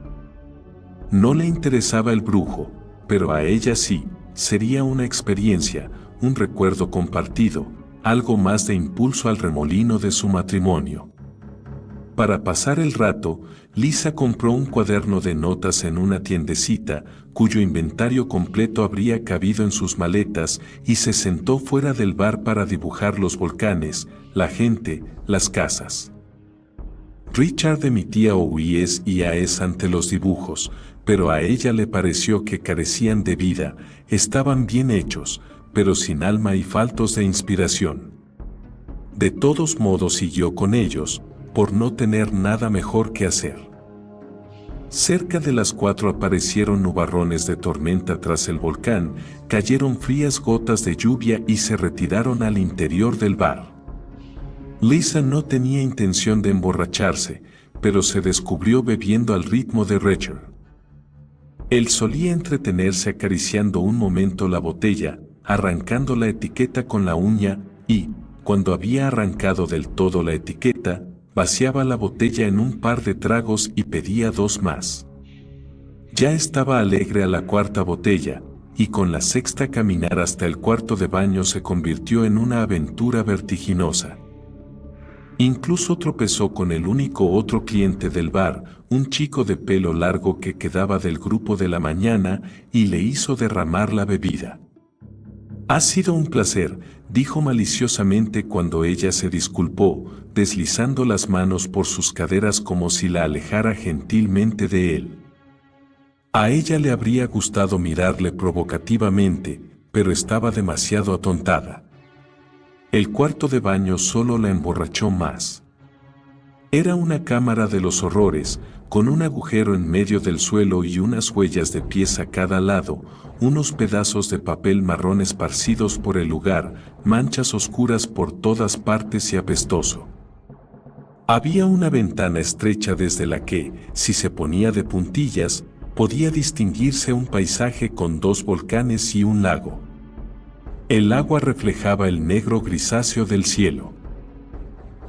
[SPEAKER 1] No le interesaba el brujo, pero a ella sí, sería una experiencia, un recuerdo compartido, algo más de impulso al remolino de su matrimonio. Para pasar el rato, Lisa compró un cuaderno de notas en una tiendecita, cuyo inventario completo habría cabido en sus maletas, y se sentó fuera del bar para dibujar los volcanes, la gente, las casas. Richard emitía oíes y aes ante los dibujos, pero a ella le pareció que carecían de vida, estaban bien hechos, pero sin alma y faltos de inspiración. De todos modos siguió con ellos, por no tener nada mejor que hacer. Cerca de las 4 aparecieron nubarrones de tormenta tras el volcán, cayeron frías gotas de lluvia y se retiraron al interior del bar. Lisa no tenía intención de emborracharse, pero se descubrió bebiendo al ritmo de Richard. Él solía entretenerse acariciando un momento la botella, arrancando la etiqueta con la uña, y, cuando había arrancado del todo la etiqueta, vaciaba la botella en un par de tragos y pedía 2 más. Ya estaba alegre a la 4ª botella, y con la sexta caminar hasta el cuarto de baño se convirtió en una aventura vertiginosa. Incluso tropezó con el único otro cliente del bar, un chico de pelo largo que quedaba del grupo de la mañana, y le hizo derramar la bebida. «Ha sido un placer», dijo maliciosamente cuando ella se disculpó, deslizando las manos por sus caderas como si la alejara gentilmente de él. A ella le habría gustado mirarle provocativamente, pero estaba demasiado atontada. El cuarto de baño solo la emborrachó más. Era una cámara de los horrores, con un agujero en medio del suelo y unas huellas de pies a cada lado, unos pedazos de papel marrón esparcidos por el lugar, manchas oscuras por todas partes y apestoso. Había una ventana estrecha desde la que, si se ponía de puntillas, podía distinguirse un paisaje con dos volcanes y un lago. El agua reflejaba el negro grisáceo del cielo.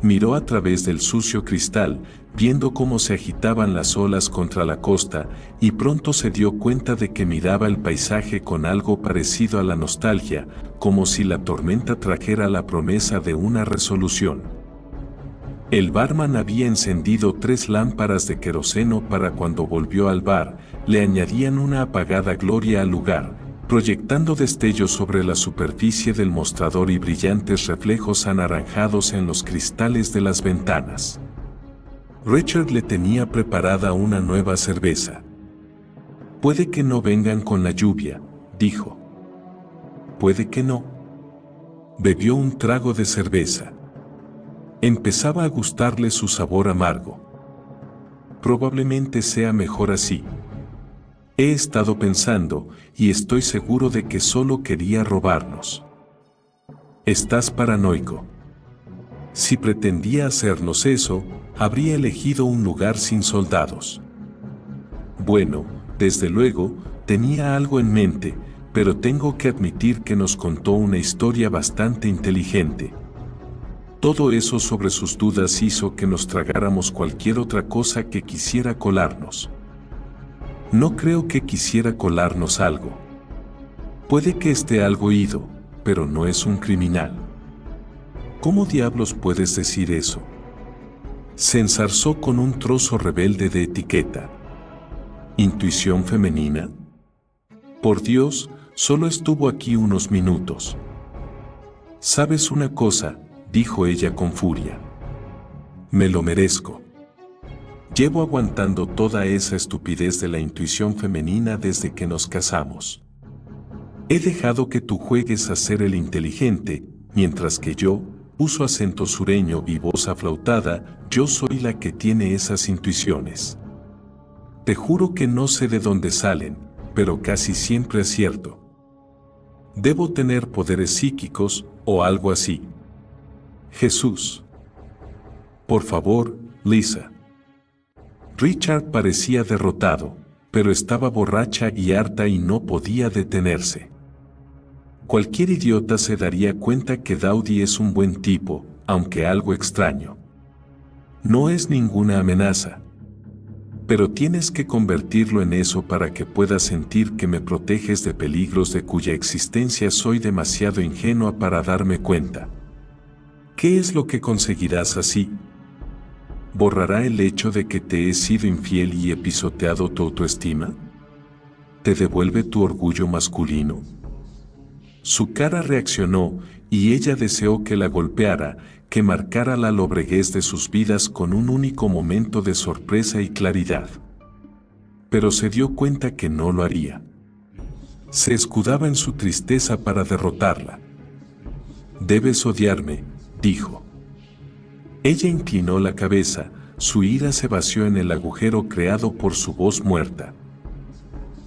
[SPEAKER 1] Miró a través del sucio cristal, viendo cómo se agitaban las olas contra la costa, y pronto se dio cuenta de que miraba el paisaje con algo parecido a la nostalgia, como si la tormenta trajera la promesa de una resolución. El barman había encendido 3 lámparas de queroseno para cuando volvió al bar, le añadían una apagada gloria al lugar, proyectando destellos sobre la superficie del mostrador y brillantes reflejos anaranjados en los cristales de las ventanas. Richard le tenía preparada una nueva cerveza. «Puede que no vengan con la lluvia», dijo. «Puede que no». Bebió un trago de cerveza. Empezaba a gustarle su sabor amargo. «Probablemente sea mejor así. He estado pensando, y estoy seguro de que solo quería robarnos». «Estás paranoico. Si pretendía hacernos eso, habría elegido un lugar sin soldados». «Bueno, desde luego, tenía algo en mente, pero tengo que admitir que nos contó una historia bastante inteligente. Todo eso sobre sus dudas hizo que nos tragáramos cualquier otra cosa que quisiera colarnos». «No creo que quisiera colarnos algo. Puede que esté algo ido, pero no es un criminal». «¿Cómo diablos puedes decir eso?». Se enzarzó con un trozo rebelde de etiqueta. «¿Intuición femenina? Por Dios, solo estuvo aquí unos minutos». «¿Sabes una cosa?», dijo ella con furia. «Me lo merezco. Llevo aguantando toda esa estupidez de la intuición femenina desde que nos casamos. He dejado que tú juegues a ser el inteligente, mientras que yo, uso acento sureño y voz aflautada, yo soy la que tiene esas intuiciones. Te juro que no sé de dónde salen, pero casi siempre acierto. Debo tener poderes psíquicos, o algo así. Jesús. Por favor, Lisa». Richard parecía derrotado, pero estaba borracha y harta y no podía detenerse. Cualquier idiota se daría cuenta que Dowdy es un buen tipo, aunque algo extraño. No es ninguna amenaza. Pero tienes que convertirlo en eso para que pueda sentir que me proteges de peligros de cuya existencia soy demasiado ingenua para darme cuenta. ¿Qué es lo que conseguirás así? ¿Borrará el hecho de que te he sido infiel y he pisoteado tu autoestima? ¿Te devuelve tu orgullo masculino? Su cara reaccionó, y ella deseó que la golpeara, que marcara la lobreguez de sus vidas con un único momento de sorpresa y claridad. Pero se dio cuenta que no lo haría. Se escudaba en su tristeza para derrotarla. «Debes odiarme», dijo. Ella inclinó la cabeza, su ira se vació en el agujero creado por su voz muerta.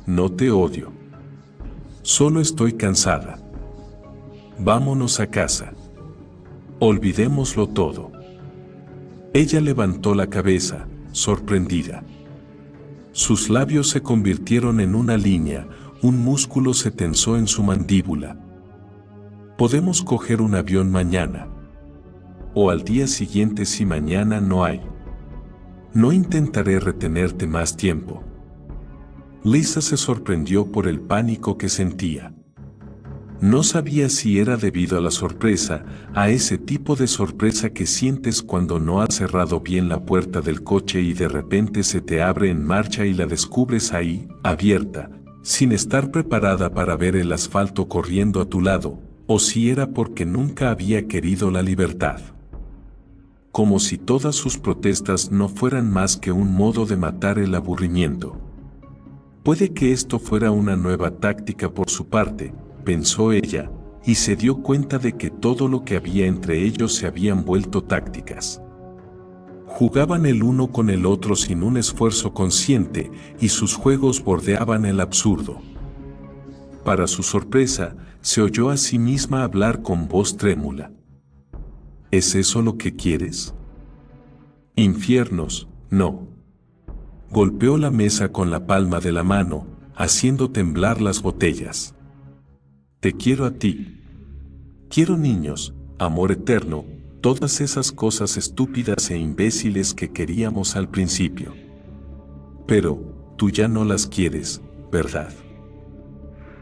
[SPEAKER 1] «No te odio. Solo estoy cansada. Vámonos a casa. Olvidémoslo todo». Ella levantó la cabeza, sorprendida. Sus labios se convirtieron en una línea, un músculo se tensó en su mandíbula. «Podemos coger un avión mañana. O al día siguiente si mañana no hay. No intentaré retenerte más tiempo». Lisa se sorprendió por el pánico que sentía. No sabía si era debido a la sorpresa, a ese tipo de sorpresa que sientes cuando no has cerrado bien la puerta del coche y de repente se te abre en marcha y la descubres ahí, abierta, sin estar preparada para ver el asfalto corriendo a tu lado, o si era porque nunca había querido la libertad. Como si todas sus protestas no fueran más que un modo de matar el aburrimiento. Puede que esto fuera una nueva táctica por su parte, pensó ella, y se dio cuenta de que todo lo que había entre ellos se habían vuelto tácticas. Jugaban el uno con el otro sin un esfuerzo consciente, y sus juegos bordeaban el absurdo. Para su sorpresa, se oyó a sí misma hablar con voz trémula. ¿Es eso lo que quieres? Infiernos, no. Golpeó la mesa con la palma de la mano, haciendo temblar las botellas. Te quiero a ti. Quiero niños, amor eterno, todas esas cosas estúpidas e imbéciles que queríamos al principio. Pero, tú ya no las quieres, ¿verdad?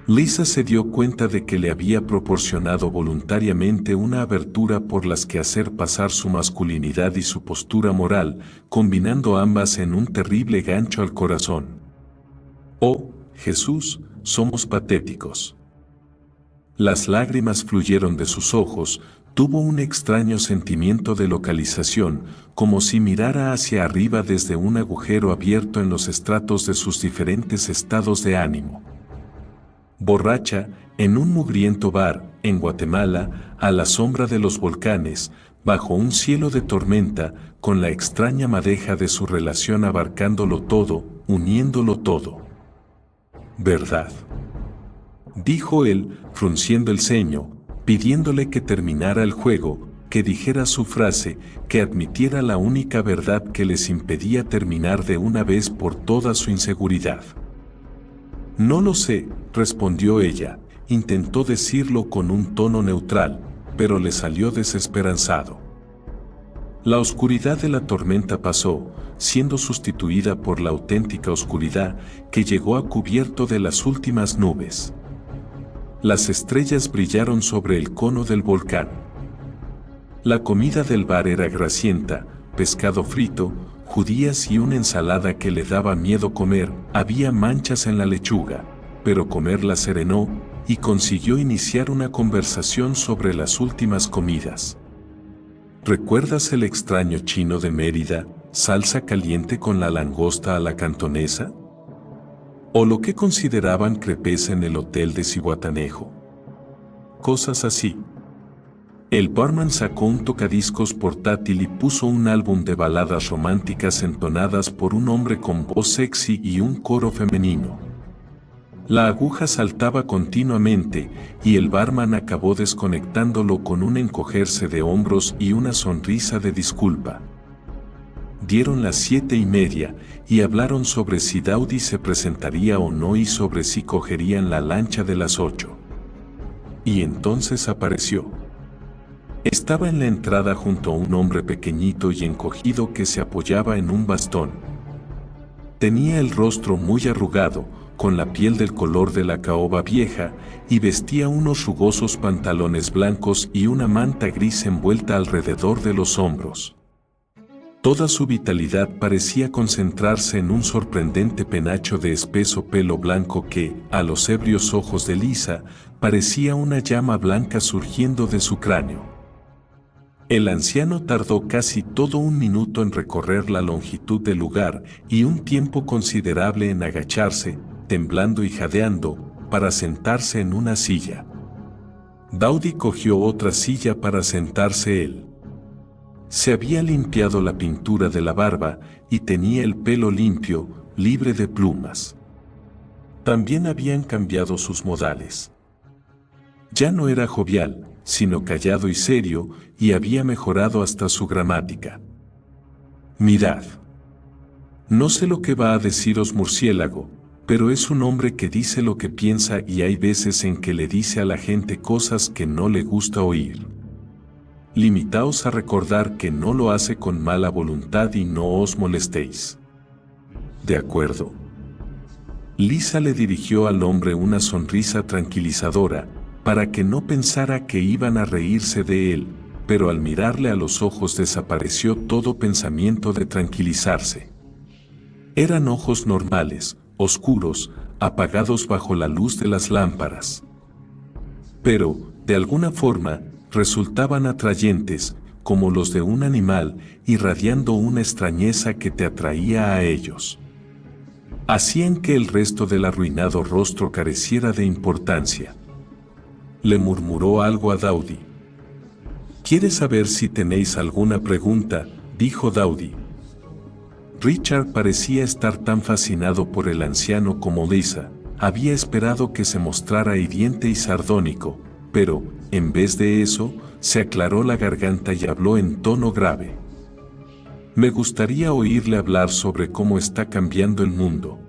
[SPEAKER 1] Lisa se dio cuenta de que le había proporcionado voluntariamente una abertura por las que hacer pasar su masculinidad y su postura moral, combinando ambas en un terrible gancho al corazón. Oh, Jesús, somos patéticos. Las lágrimas fluyeron de sus ojos, tuvo un extraño sentimiento de localización, como si mirara hacia arriba desde un agujero abierto en los estratos de sus diferentes estados de ánimo. Borracha, en un mugriento bar, en Guatemala, a la sombra de los volcanes, bajo un cielo de tormenta, con la extraña madeja de su relación abarcándolo todo, uniéndolo todo. ¿Verdad? Dijo él, frunciendo el ceño, pidiéndole que terminara el juego, que dijera su frase, que admitiera la única verdad que les impedía terminar de una vez por todas su inseguridad. No lo sé, respondió ella, intentó decirlo con un tono neutral, pero le salió desesperanzado. La oscuridad de la tormenta pasó, siendo sustituida por la auténtica oscuridad que llegó a cubierto de las últimas nubes. Las estrellas brillaron sobre el cono del volcán. La comida del bar era grasienta, pescado frito, judías y una ensalada que le daba miedo comer, había manchas en la lechuga, pero comerla serenó, y consiguió iniciar una conversación sobre las últimas comidas. ¿Recuerdas el extraño chino de Mérida, salsa caliente con la langosta a la cantonesa? ¿O lo que consideraban crepes en el hotel de Zihuatanejo? Cosas así. El barman sacó un tocadiscos portátil y puso un álbum de baladas románticas entonadas por un hombre con voz sexy y un coro femenino. La aguja saltaba continuamente y el barman acabó desconectándolo con un encogerse de hombros y una sonrisa de disculpa. Dieron las 7:30 y hablaron sobre si Daudi se presentaría o no y sobre si cogerían la lancha de las 8. Y entonces apareció. Estaba en la entrada junto a un hombre pequeñito y encogido que se apoyaba en un bastón. Tenía el rostro muy arrugado, con la piel del color de la caoba vieja, y vestía unos rugosos pantalones blancos y una manta gris envuelta alrededor de los hombros. Toda su vitalidad parecía concentrarse en un sorprendente penacho de espeso pelo blanco que, a los ebrios ojos de Lisa, parecía una llama blanca surgiendo de su cráneo. El anciano tardó casi todo un minuto en recorrer la longitud del lugar y un tiempo considerable en agacharse, temblando y jadeando, para sentarse en una silla. Daudi cogió otra silla para sentarse él. Se había limpiado la pintura de la barba y tenía el pelo limpio, libre de plumas. También habían cambiado sus modales. Ya no era jovial, sino callado y serio, y había mejorado hasta su gramática. Mirad. No sé lo que va a deciros murciélago, pero es un hombre que dice lo que piensa y hay veces en que le dice a la gente cosas que no le gusta oír. Limitaos a recordar que no lo hace con mala voluntad y no os molestéis. ¿De acuerdo? Lisa le dirigió al hombre una sonrisa tranquilizadora, para que no pensara que iban a reírse de él, pero al mirarle a los ojos desapareció todo pensamiento de tranquilizarse. Eran ojos normales, oscuros, apagados bajo la luz de las lámparas. Pero, de alguna forma, resultaban atrayentes, como los de un animal, irradiando una extrañeza que te atraía a ellos. Hacían que el resto del arruinado rostro careciera de importancia. Le murmuró algo a Dowdy. «¿Quieres saber si tenéis alguna pregunta?», dijo Dowdy. Richard parecía estar tan fascinado por el anciano como Lisa. Había esperado que se mostrara hiriente y sardónico, pero, en vez de eso, se aclaró la garganta y habló en tono grave. «Me gustaría oírle hablar sobre cómo está cambiando el mundo».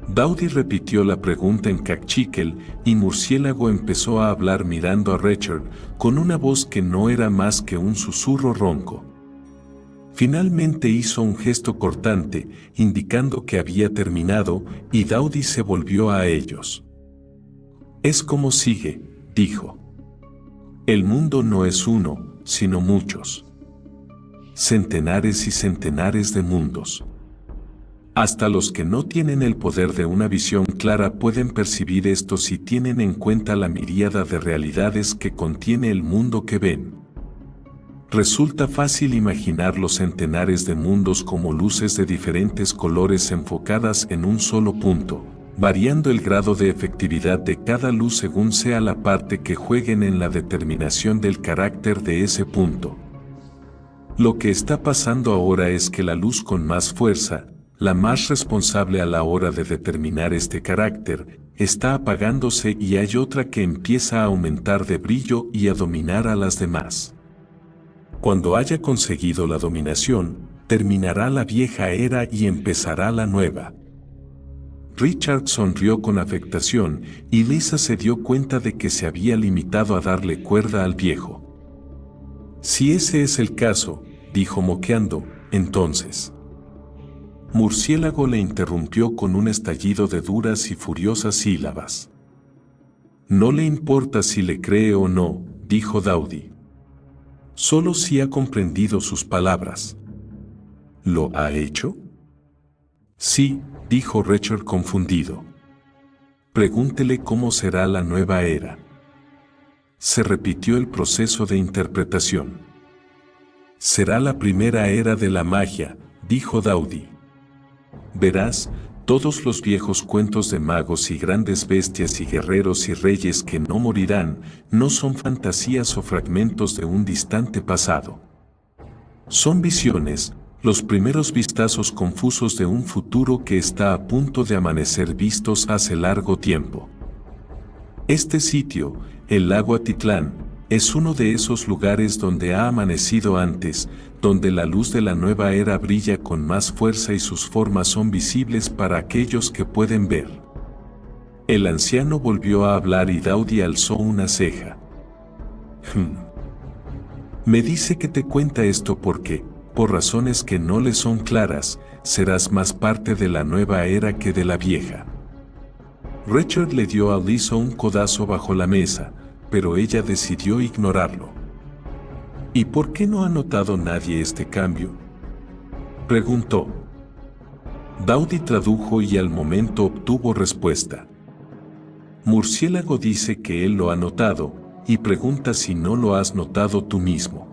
[SPEAKER 1] Dowdy repitió la pregunta en cachiquel y Murciélago empezó a hablar mirando a Richard con una voz que no era más que un susurro ronco. Finalmente hizo un gesto cortante, indicando que había terminado, y Dowdy se volvió a ellos. «Es como sigue», dijo. «El mundo no es uno, sino muchos. Centenares y centenares de mundos. Hasta los que no tienen el poder de una visión clara pueden percibir esto si tienen en cuenta la miríada de realidades que contiene el mundo que ven. Resulta fácil imaginar los centenares de mundos como luces de diferentes colores enfocadas en un solo punto, variando el grado de efectividad de cada luz según sea la parte que jueguen en la determinación del carácter de ese punto. Lo que está pasando ahora es que la luz con más fuerza, la más responsable a la hora de determinar este carácter, está apagándose y hay otra que empieza a aumentar de brillo y a dominar a las demás. Cuando haya conseguido la dominación, terminará la vieja era y empezará la nueva». Richard sonrió con afectación y Lisa se dio cuenta de que se había limitado a darle cuerda al viejo. «Si ese es el caso», dijo moqueando, «entonces». Murciélago le interrumpió con un estallido de duras y furiosas sílabas. «No le importa si le cree o no», dijo Dowdy. «Solo si ha comprendido sus palabras». «¿Lo ha hecho?». «Sí», dijo Richard confundido. «Pregúntele cómo será la nueva era». Se repitió el proceso de interpretación. «Será la primera era de la magia», dijo Dowdy. «Verás, todos los viejos cuentos de magos y grandes bestias y guerreros y reyes que no morirán, no son fantasías o fragmentos de un distante pasado. Son visiones, los primeros vistazos confusos de un futuro que está a punto de amanecer vistos hace largo tiempo. Este sitio, el lago Atitlán, es uno de esos lugares donde ha amanecido antes, donde la luz de la nueva era brilla con más fuerza y sus formas son visibles para aquellos que pueden ver». El anciano volvió a hablar y Dowdy alzó una ceja. «Me dice que te cuenta esto porque, por razones que no le son claras, serás más parte de la nueva era que de la vieja». Richard le dio a Lisa un codazo bajo la mesa, pero ella decidió ignorarlo. «¿Y por qué no ha notado nadie este cambio?», preguntó. Dowdy tradujo y al momento obtuvo respuesta. «Murciélago dice que él lo ha notado, y pregunta si no lo has notado tú mismo.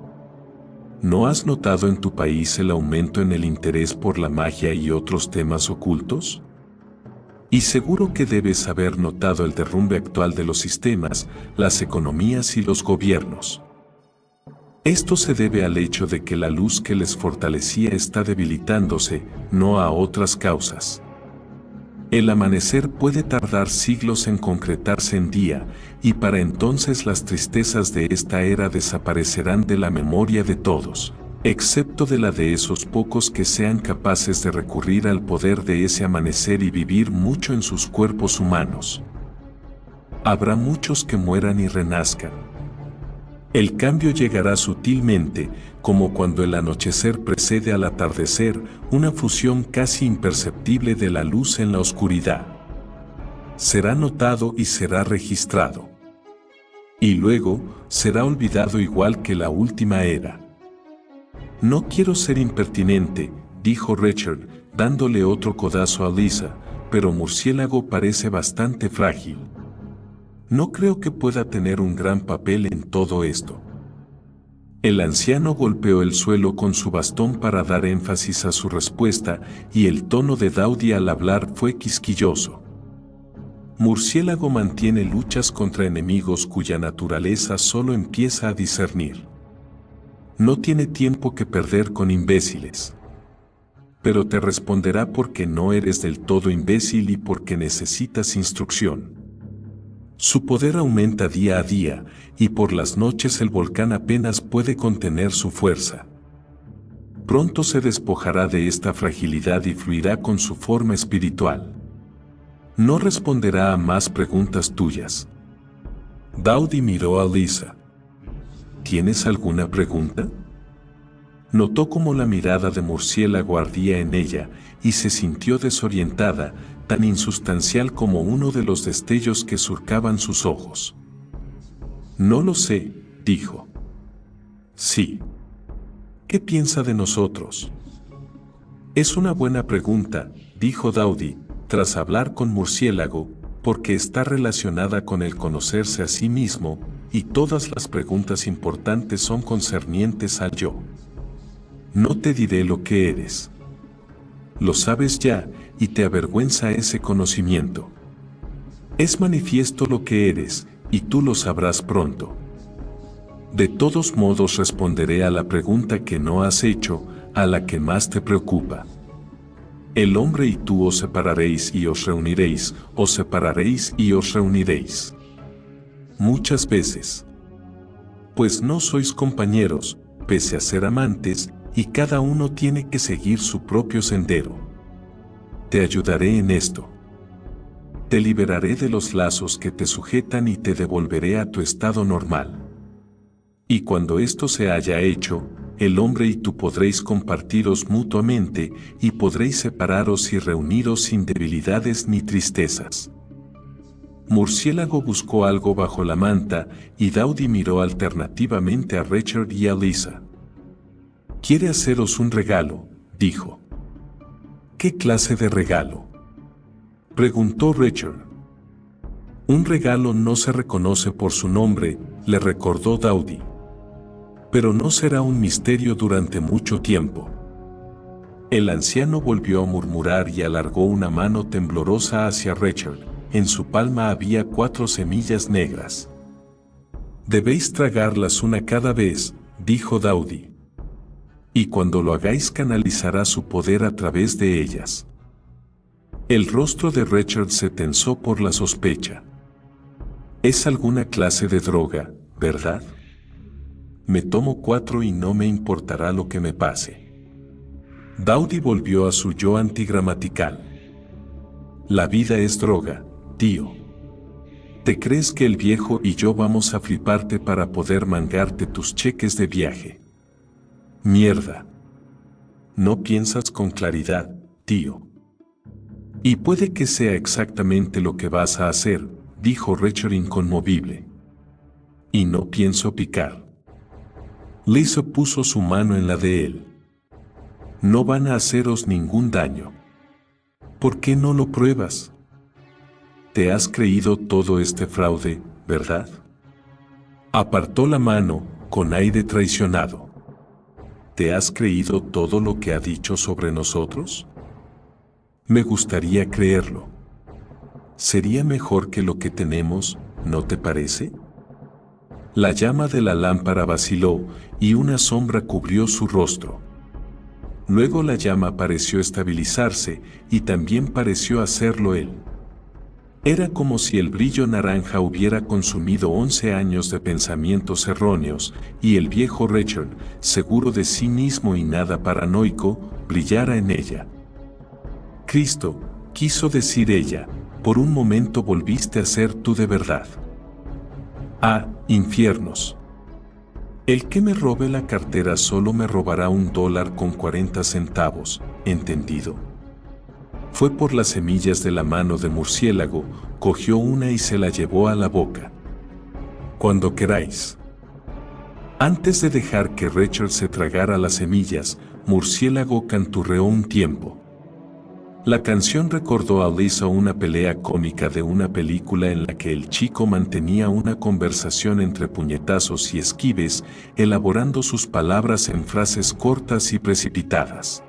[SPEAKER 1] ¿No has notado en tu país el aumento en el interés por la magia y otros temas ocultos? Y seguro que debes haber notado el derrumbe actual de los sistemas, las economías y los gobiernos. Esto se debe al hecho de que la luz que les fortalecía está debilitándose, no a otras causas. El amanecer puede tardar siglos en concretarse en día, y para entonces las tristezas de esta era desaparecerán de la memoria de todos, excepto de la de esos pocos que sean capaces de recurrir al poder de ese amanecer y vivir mucho en sus cuerpos humanos. Habrá muchos que mueran y renazcan. El cambio llegará sutilmente, como cuando el anochecer precede al atardecer, una fusión casi imperceptible de la luz en la oscuridad. Será notado y será registrado. Y luego, será olvidado igual que la última era. No quiero ser impertinente, dijo Richard, dándole otro codazo a Lisa, pero Murciélago parece bastante frágil. No creo que pueda tener un gran papel en todo esto. El anciano golpeó el suelo con su bastón para dar énfasis a su respuesta, y el tono de Dowdy al hablar fue quisquilloso. Murciélago mantiene luchas contra enemigos cuya naturaleza solo empieza a discernir. No tiene tiempo que perder con imbéciles. Pero te responderá porque no eres del todo imbécil y porque necesitas instrucción. Su poder aumenta día a día, y por las noches el volcán apenas puede contener su fuerza. Pronto se despojará de esta fragilidad y fluirá con su forma espiritual. No responderá a más preguntas tuyas. Dowdy miró a Lisa. ¿Tienes alguna pregunta? Notó cómo la mirada de Murciélago ardía en ella, y se sintió desorientada, tan insustancial como uno de los destellos que surcaban sus ojos. No lo sé, dijo. Sí. ¿Qué piensa de nosotros? Es una buena pregunta, dijo Dowdy, tras hablar con Murciélago, porque está relacionada con el conocerse a sí mismo, y todas las preguntas importantes son concernientes al yo. No te diré lo que eres. Lo sabes ya, y te avergüenza ese conocimiento. Es manifiesto lo que eres, y tú lo sabrás pronto. De todos modos responderé a la pregunta que no has hecho, a la que más te preocupa. El hombre y tú os separaréis y os reuniréis, os separaréis y os reuniréis. Muchas veces. Pues no sois compañeros, pese a ser amantes, y cada uno tiene que seguir su propio sendero. Te ayudaré en esto. Te liberaré de los lazos que te sujetan y te devolveré a tu estado normal. Y cuando esto se haya hecho, el hombre y tú podréis compartiros mutuamente, y podréis separaros y reuniros sin debilidades ni tristezas. Murciélago buscó algo bajo la manta, y Dowdy miró alternativamente a Richard y a Lisa. «Quiere haceros un regalo», dijo. «¿Qué clase de regalo?», preguntó Richard. «Un regalo no se reconoce por su nombre», le recordó Dowdy. «Pero no será un misterio durante mucho tiempo». El anciano volvió a murmurar y alargó una mano temblorosa hacia Richard. En su palma había 4 semillas negras. «Debéis tragarlas una cada vez», dijo Dowdy. «Y cuando lo hagáis canalizará su poder a través de ellas». El rostro de Richard se tensó por la sospecha. «Es alguna clase de droga, ¿verdad? Me tomo 4 y no me importará lo que me pase». Dowdy volvió a su yo antigramatical. «La vida es droga, tío. ¿Te crees que el viejo y yo vamos a fliparte para poder mangarte tus cheques de viaje? Mierda. No piensas con claridad, tío». «Y puede que sea exactamente lo que vas a hacer», dijo Richard inconmovible. «Y no pienso picar». Lisa puso su mano en la de él. «No van a haceros ningún daño. ¿Por qué no lo pruebas? Te has creído todo este fraude, ¿verdad?». Apartó la mano, con aire traicionado. «¿Te has creído todo lo que ha dicho sobre nosotros?». «Me gustaría creerlo. Sería mejor que lo que tenemos, ¿no te parece?». La llama de la lámpara vaciló, y una sombra cubrió su rostro. Luego la llama pareció estabilizarse, y también pareció hacerlo él. Era como si el brillo naranja hubiera consumido 11 años de pensamientos erróneos, y el viejo Richard, seguro de sí mismo y nada paranoico, brillara en ella. «Cristo», quiso decir ella, «por un momento volviste a ser tú de verdad». «Ah, infiernos». El que me robe la cartera solo me robará $1.40, ¿entendido? Fue por las semillas de la mano de murciélago, cogió una y se la llevó a la boca. Cuando queráis. Antes de dejar que Rachel se tragara las semillas, Murciélago canturreó un tiempo. La canción recordó a Lisa una pelea cómica de una película en la que el chico mantenía una conversación entre puñetazos y esquives, elaborando sus palabras en frases cortas y precipitadas.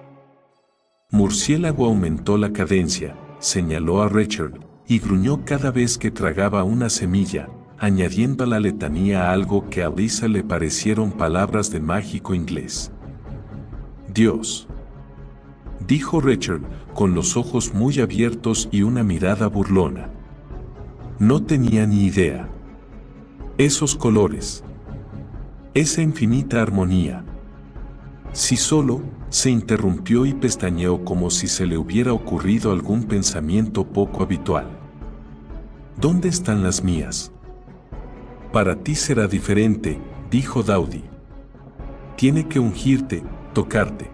[SPEAKER 1] Murciélago aumentó la cadencia, señaló a Rachel, y gruñó cada vez que tragaba una semilla, añadiendo a la letanía algo que a Lisa le parecieron palabras de mágico inglés. Dios, dijo Rachel, con los ojos muy abiertos y una mirada burlona. No tenía ni idea. Esos colores. Esa infinita armonía. Si solo, se interrumpió y pestañeó como si se le hubiera ocurrido algún pensamiento poco habitual. ¿Dónde están las mías? Para ti será diferente, dijo Dowdy. Tiene que ungirte, tocarte.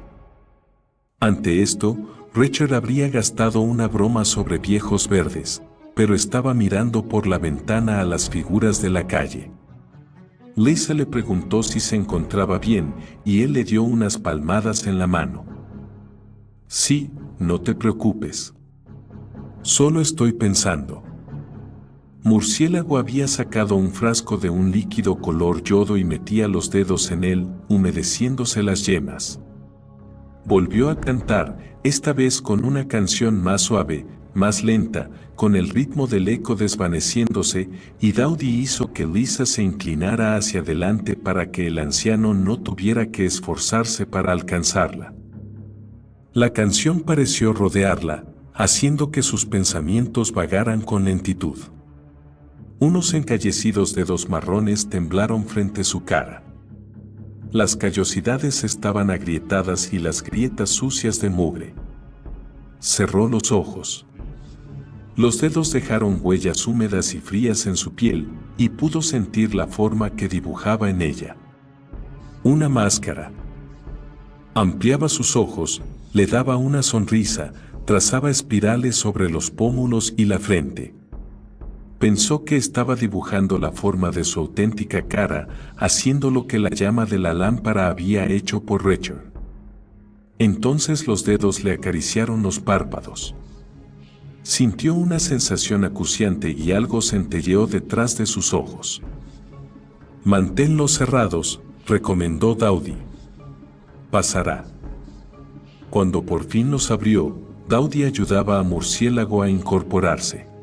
[SPEAKER 1] Ante esto, Rachel habría gastado una broma sobre viejos verdes, pero estaba mirando por la ventana a las figuras de la calle. Lisa le preguntó si se encontraba bien, y él le dio unas palmadas en la mano. Sí, no te preocupes. Solo estoy pensando. Murciélago había sacado un frasco de un líquido color yodo y metía los dedos en él, humedeciéndose las yemas. Volvió a cantar, esta vez con una canción más suave, más lenta, con el ritmo del eco desvaneciéndose, y Dowdy hizo que Lisa se inclinara hacia adelante para que el anciano no tuviera que esforzarse para alcanzarla. La canción pareció rodearla, haciendo que sus pensamientos vagaran con lentitud. Unos encallecidos dedos marrones temblaron frente a su cara. Las callosidades estaban agrietadas y las grietas sucias de mugre. Cerró los ojos. Los dedos dejaron huellas húmedas y frías en su piel, y pudo sentir la forma que dibujaba en ella. Una máscara. Ampliaba sus ojos, le daba una sonrisa, trazaba espirales sobre los pómulos y la frente. Pensó que estaba dibujando la forma de su auténtica cara, haciendo lo que la llama de la lámpara había hecho por Rachel. Entonces los dedos le acariciaron los párpados. Sintió una sensación acuciante y algo centelleó detrás de sus ojos. Manténlos cerrados, recomendó Dowdy. Pasará. Cuando por fin los abrió, Dowdy ayudaba a Murciélago a incorporarse.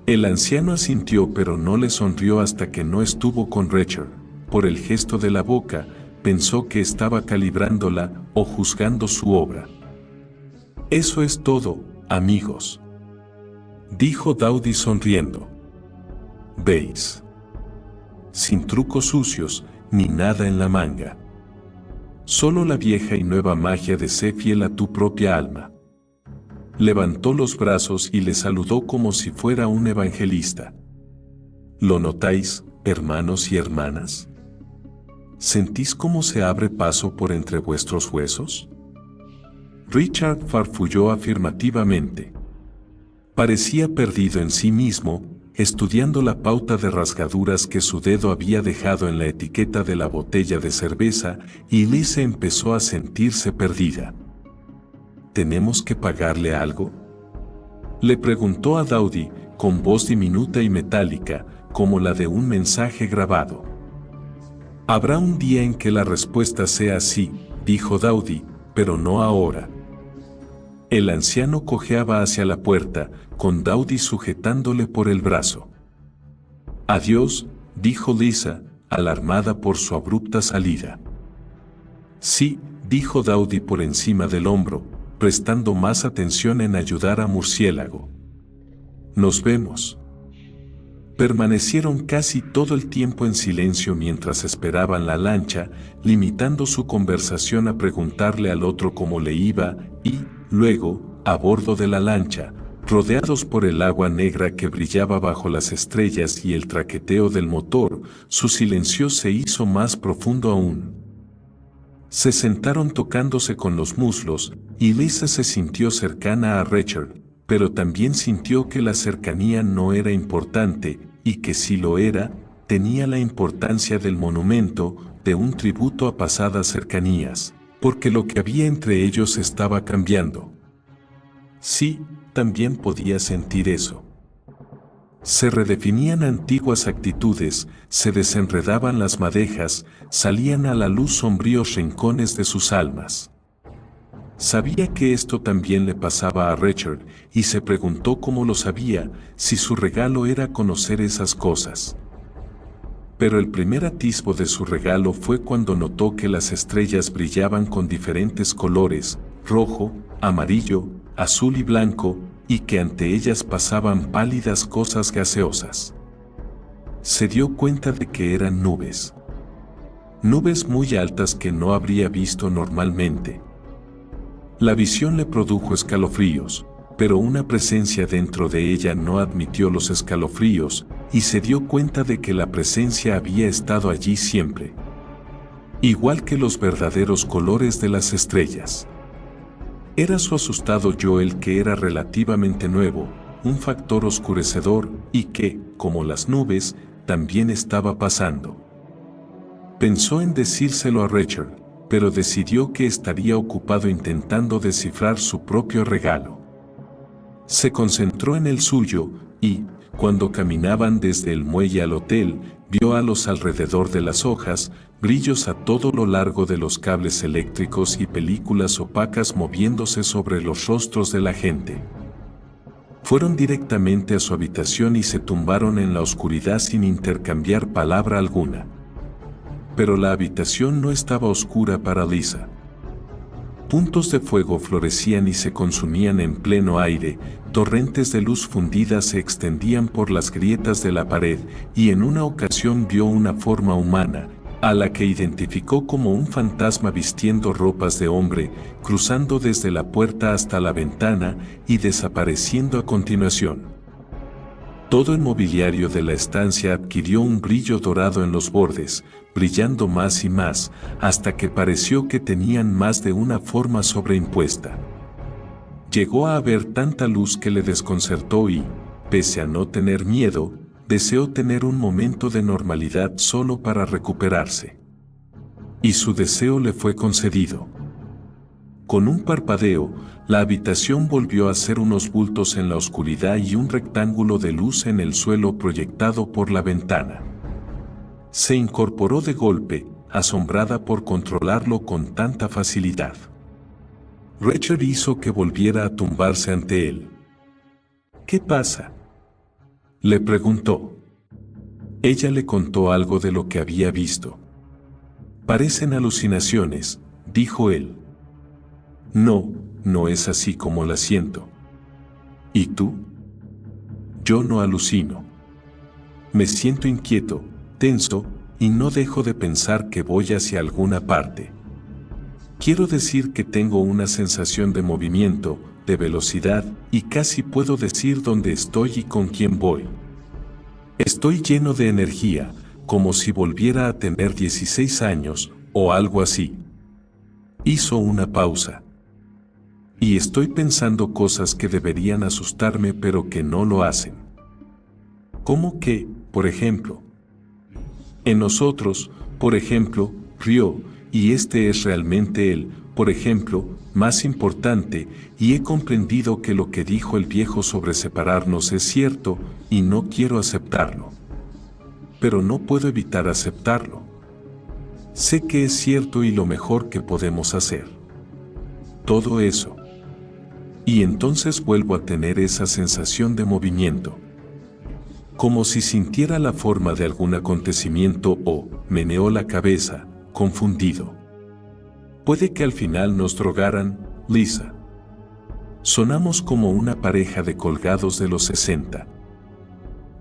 [SPEAKER 1] El anciano asintió pero no le sonrió hasta que no estuvo con Rachel. Por el gesto de la boca, pensó que estaba calibrándola o juzgando su obra. Eso es todo, amigos, dijo Dowdy sonriendo. ¿Veis? Sin trucos sucios, ni nada en la manga. Solo la vieja y nueva magia de sé fiel a tu propia alma. Levantó los brazos y le saludó como si fuera un evangelista. ¿Lo notáis, hermanos y hermanas? ¿Sentís cómo se abre paso por entre vuestros huesos? Richard farfulló afirmativamente. Parecía perdido en sí mismo, estudiando la pauta de rasgaduras que su dedo había dejado en la etiqueta de la botella de cerveza, y Lisa empezó a sentirse perdida. ¿Tenemos que pagarle algo?, le preguntó a Dowdy, con voz diminuta y metálica, como la de un mensaje grabado. Habrá un día en que la respuesta sea sí, dijo Dowdy, pero no ahora. El anciano cojeaba hacia la puerta, con Dowdy sujetándole por el brazo. Adiós, dijo Lisa, alarmada por su abrupta salida. Sí, dijo Dowdy por encima del hombro, prestando más atención en ayudar a Murciélago. Nos vemos. Permanecieron casi todo el tiempo en silencio mientras esperaban la lancha, limitando su conversación a preguntarle al otro cómo le iba, y, luego, a bordo de la lancha, Rodeados por el agua negra que brillaba bajo las estrellas y el traqueteo del motor, su silencio se hizo más profundo aún. Se sentaron tocándose con los muslos, y Lisa se sintió cercana a Richard, pero también sintió que la cercanía no era importante, y que si lo era, tenía la importancia del monumento, de un tributo a pasadas cercanías, porque lo que había entre ellos estaba cambiando. Sí, también podía sentir eso. Se redefinían antiguas actitudes, se desenredaban las madejas, salían a la luz sombríos rincones de sus almas. Sabía que esto también le pasaba a Richard, y se preguntó cómo lo sabía, si su regalo era conocer esas cosas. Pero el primer atisbo de su regalo fue cuando notó que las estrellas brillaban con diferentes colores, rojo, amarillo, azul y blanco, y que ante ellas pasaban pálidas cosas gaseosas. Se dio cuenta de que eran nubes. Nubes muy altas que no habría visto normalmente. La visión le produjo escalofríos, pero una presencia dentro de ella no admitió los escalofríos, y se dio cuenta de que la presencia había estado allí siempre. Igual que los verdaderos colores de las estrellas. Era su asustado yo el que era relativamente nuevo, un factor oscurecedor, y que, como las nubes, también estaba pasando. Pensó en decírselo a Richard, pero decidió que estaría ocupado intentando descifrar su propio regalo. Se concentró en el suyo, y, cuando caminaban desde el muelle al hotel, vio a los alrededor de las hojas, brillos a todo lo largo de los cables eléctricos y películas opacas moviéndose sobre los rostros de la gente. Fueron directamente a su habitación y se tumbaron en la oscuridad sin intercambiar palabra alguna. Pero la habitación no estaba oscura para Lisa. Puntos de fuego florecían y se consumían en pleno aire, torrentes de luz fundida se extendían por las grietas de la pared, y en una ocasión vio una forma humana, a la que identificó como un fantasma vistiendo ropas de hombre, cruzando desde la puerta hasta la ventana y desapareciendo a continuación. Todo el mobiliario de la estancia adquirió un brillo dorado en los bordes, brillando más y más, hasta que pareció que tenían más de una forma sobreimpuesta. Llegó a ver tanta luz que le desconcertó y, pese a no tener miedo, deseó tener un momento de normalidad solo para recuperarse. Y su deseo le fue concedido. Con un parpadeo, la habitación volvió a ser unos bultos en la oscuridad y un rectángulo de luz en el suelo proyectado por la ventana. Se incorporó de golpe, asombrada por controlarlo con tanta facilidad. Richard hizo que volviera a tumbarse ante él. ¿Qué pasa?, le preguntó. Ella le contó algo de lo que había visto. Parecen alucinaciones, dijo él. No, no es así como la siento. ¿Y tú? Yo no alucino. Me siento inquieto, tenso, y no dejo de pensar que voy hacia alguna parte. Quiero decir que tengo una sensación de movimiento, de velocidad, y casi puedo decir dónde estoy y con quién voy. Estoy lleno de energía, como si volviera a tener 16 años, o algo así. Hizo una pausa. Y estoy pensando cosas que deberían asustarme pero que no lo hacen. ¿Cómo que, por ejemplo? En nosotros, por ejemplo, rió, y este es realmente el, por ejemplo, más importante, y he comprendido que lo que dijo el viejo sobre separarnos es cierto, y no quiero aceptarlo. Pero no puedo evitar aceptarlo. Sé que es cierto y lo mejor que podemos hacer. Todo eso. Y entonces vuelvo a tener esa sensación de movimiento. Como si sintiera la forma de algún acontecimiento o, meneó la cabeza, confundido. Puede que al final nos drogaran, Lisa. Sonamos como una pareja de colgados de los 60.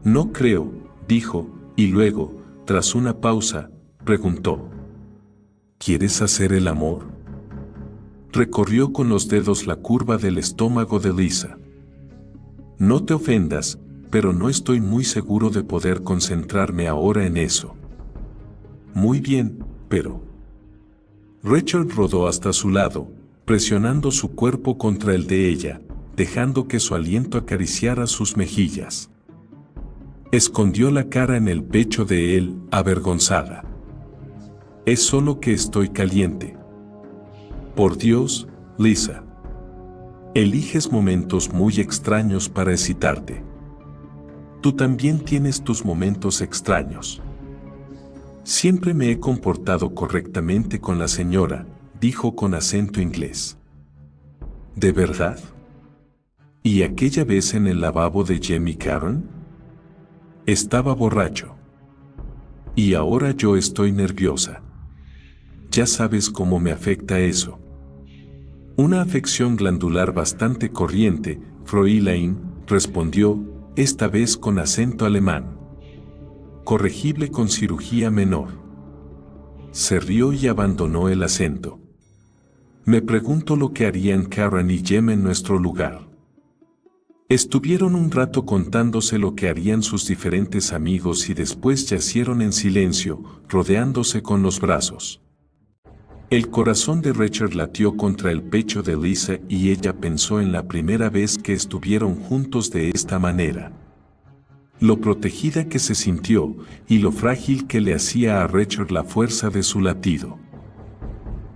[SPEAKER 1] No creo, dijo, y luego, tras una pausa, preguntó. ¿Quieres hacer el amor? Recorrió con los dedos la curva del estómago de Lisa. No te ofendas, pero no estoy muy seguro de poder concentrarme ahora en eso. Muy bien, pero... Rachel rodó hasta su lado, presionando su cuerpo contra el de ella, dejando que su aliento acariciara sus mejillas. Escondió la cara en el pecho de él, avergonzada. Es solo que estoy caliente. Por Dios, Lisa. Eliges momentos muy extraños para excitarte. Tú también tienes tus momentos extraños. Siempre me he comportado correctamente con la señora, dijo con acento inglés. ¿De verdad? ¿Y aquella vez en el lavabo de Jamie Caron? Estaba borracho. Y ahora yo estoy nerviosa. Ya sabes cómo me afecta eso. Una afección glandular bastante corriente, Fräulein, respondió, esta vez con acento alemán. Corregible con cirugía menor. Se rió y abandonó el acento. Me pregunto lo que harían Karen y Jem en nuestro lugar. Estuvieron un rato contándose lo que harían sus diferentes amigos y después yacieron en silencio, rodeándose con los brazos. El corazón de Rachel latió contra el pecho de Lisa y ella pensó en la primera vez que estuvieron juntos de esta manera. Lo protegida que se sintió y lo frágil que le hacía a Rachel la fuerza de su latido.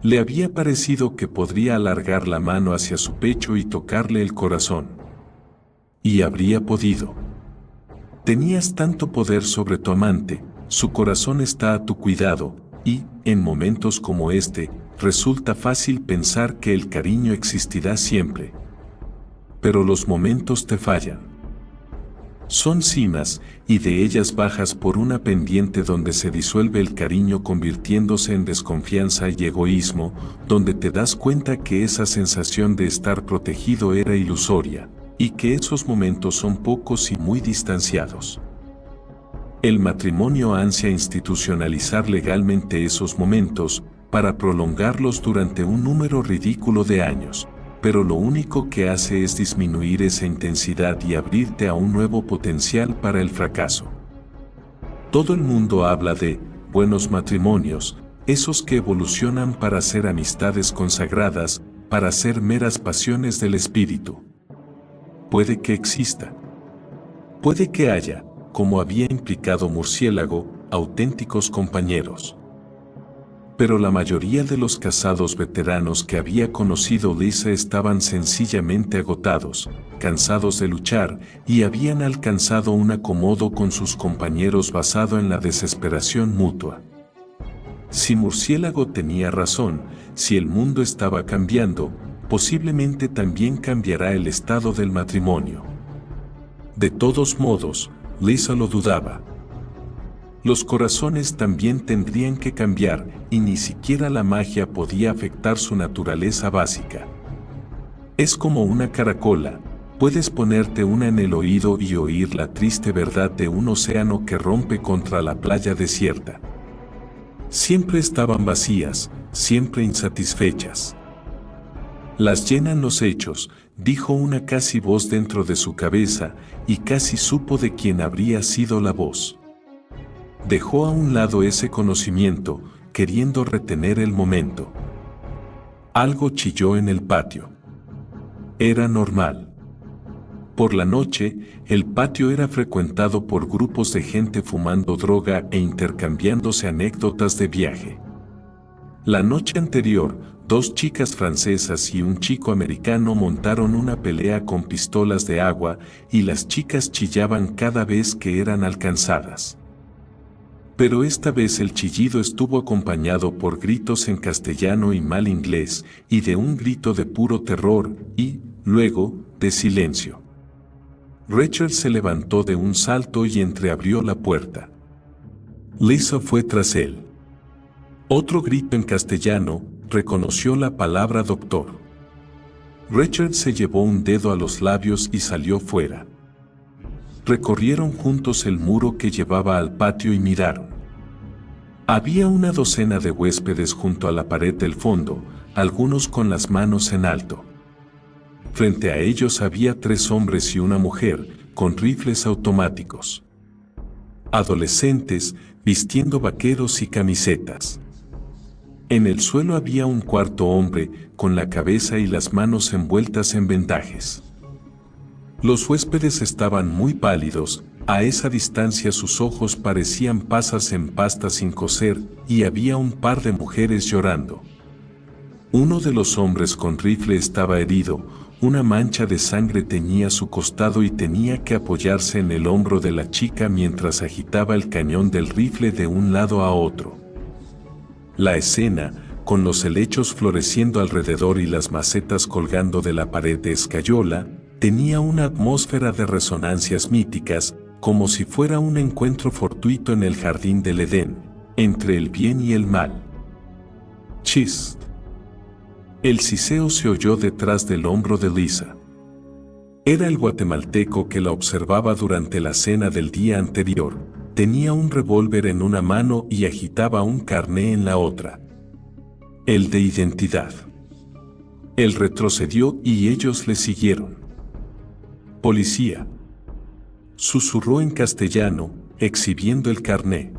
[SPEAKER 1] Le había parecido que podría alargar la mano hacia su pecho y tocarle el corazón. Y habría podido. Tenías tanto poder sobre tu amante, su corazón está a tu cuidado, y, en momentos como este, resulta fácil pensar que el cariño existirá siempre. Pero los momentos te fallan. Son cimas, y de ellas bajas por una pendiente donde se disuelve el cariño convirtiéndose en desconfianza y egoísmo, donde te das cuenta que esa sensación de estar protegido era ilusoria, y que esos momentos son pocos y muy distanciados. El matrimonio ansia institucionalizar legalmente esos momentos, para prolongarlos durante un número ridículo de años, pero lo único que hace es disminuir esa intensidad y abrirte a un nuevo potencial para el fracaso. Todo el mundo habla de buenos matrimonios, esos que evolucionan para ser amistades consagradas, para ser meras pasiones del espíritu. Puede que exista. Puede que haya, como había implicado Murciélago, auténticos compañeros. Pero la mayoría de los casados veteranos que había conocido Lisa estaban sencillamente agotados, cansados de luchar, y habían alcanzado un acomodo con sus compañeros basado en la desesperación mutua. Si Murciélago tenía razón, si el mundo estaba cambiando, posiblemente también cambiará el estado del matrimonio. De todos modos, Lisa lo dudaba. Los corazones también tendrían que cambiar, y ni siquiera la magia podía afectar su naturaleza básica. Es como una caracola, puedes ponerte una en el oído y oír la triste verdad de un océano que rompe contra la playa desierta. Siempre estaban vacías, siempre insatisfechas. Las llenan los hechos, dijo una casi voz dentro de su cabeza, y casi supo de quién habría sido la voz. Dejó a un lado ese conocimiento, queriendo retener el momento. Algo chilló en el patio. Era normal. Por la noche, el patio era frecuentado por grupos de gente fumando droga e intercambiándose anécdotas de viaje. La noche anterior, 2 chicas francesas y un chico americano montaron una pelea con pistolas de agua y las chicas chillaban cada vez que eran alcanzadas. Pero esta vez el chillido estuvo acompañado por gritos en castellano y mal inglés, y de un grito de puro terror, y, luego, de silencio. Rachel se levantó de un salto y entreabrió la puerta. Lisa fue tras él. Otro grito en castellano, reconoció la palabra doctor. Rachel se llevó un dedo a los labios y salió fuera. Recorrieron juntos el muro que llevaba al patio y miraron. Había una docena de huéspedes junto a la pared del fondo, algunos con las manos en alto. Frente a ellos había 3 hombres y una mujer, con rifles automáticos. Adolescentes, vistiendo vaqueros y camisetas. En el suelo había un cuarto hombre, con la cabeza y las manos envueltas en vendajes. Los huéspedes estaban muy pálidos, a esa distancia sus ojos parecían pasas en pasta sin cocer, y había un par de mujeres llorando. Uno de los hombres con rifle estaba herido, una mancha de sangre teñía su costado y tenía que apoyarse en el hombro de la chica mientras agitaba el cañón del rifle de un lado a otro. La escena, con los helechos floreciendo alrededor y las macetas colgando de la pared de escayola, tenía una atmósfera de resonancias míticas, como si fuera un encuentro fortuito en el jardín del Edén, entre el bien y el mal. Chist. El siseo se oyó detrás del hombro de Lisa. Era el guatemalteco que la observaba durante la cena del día anterior. Tenía un revólver en una mano y agitaba un carné en la otra. El de identidad. Él retrocedió y ellos le siguieron. «Policía», susurró en castellano, exhibiendo el carné.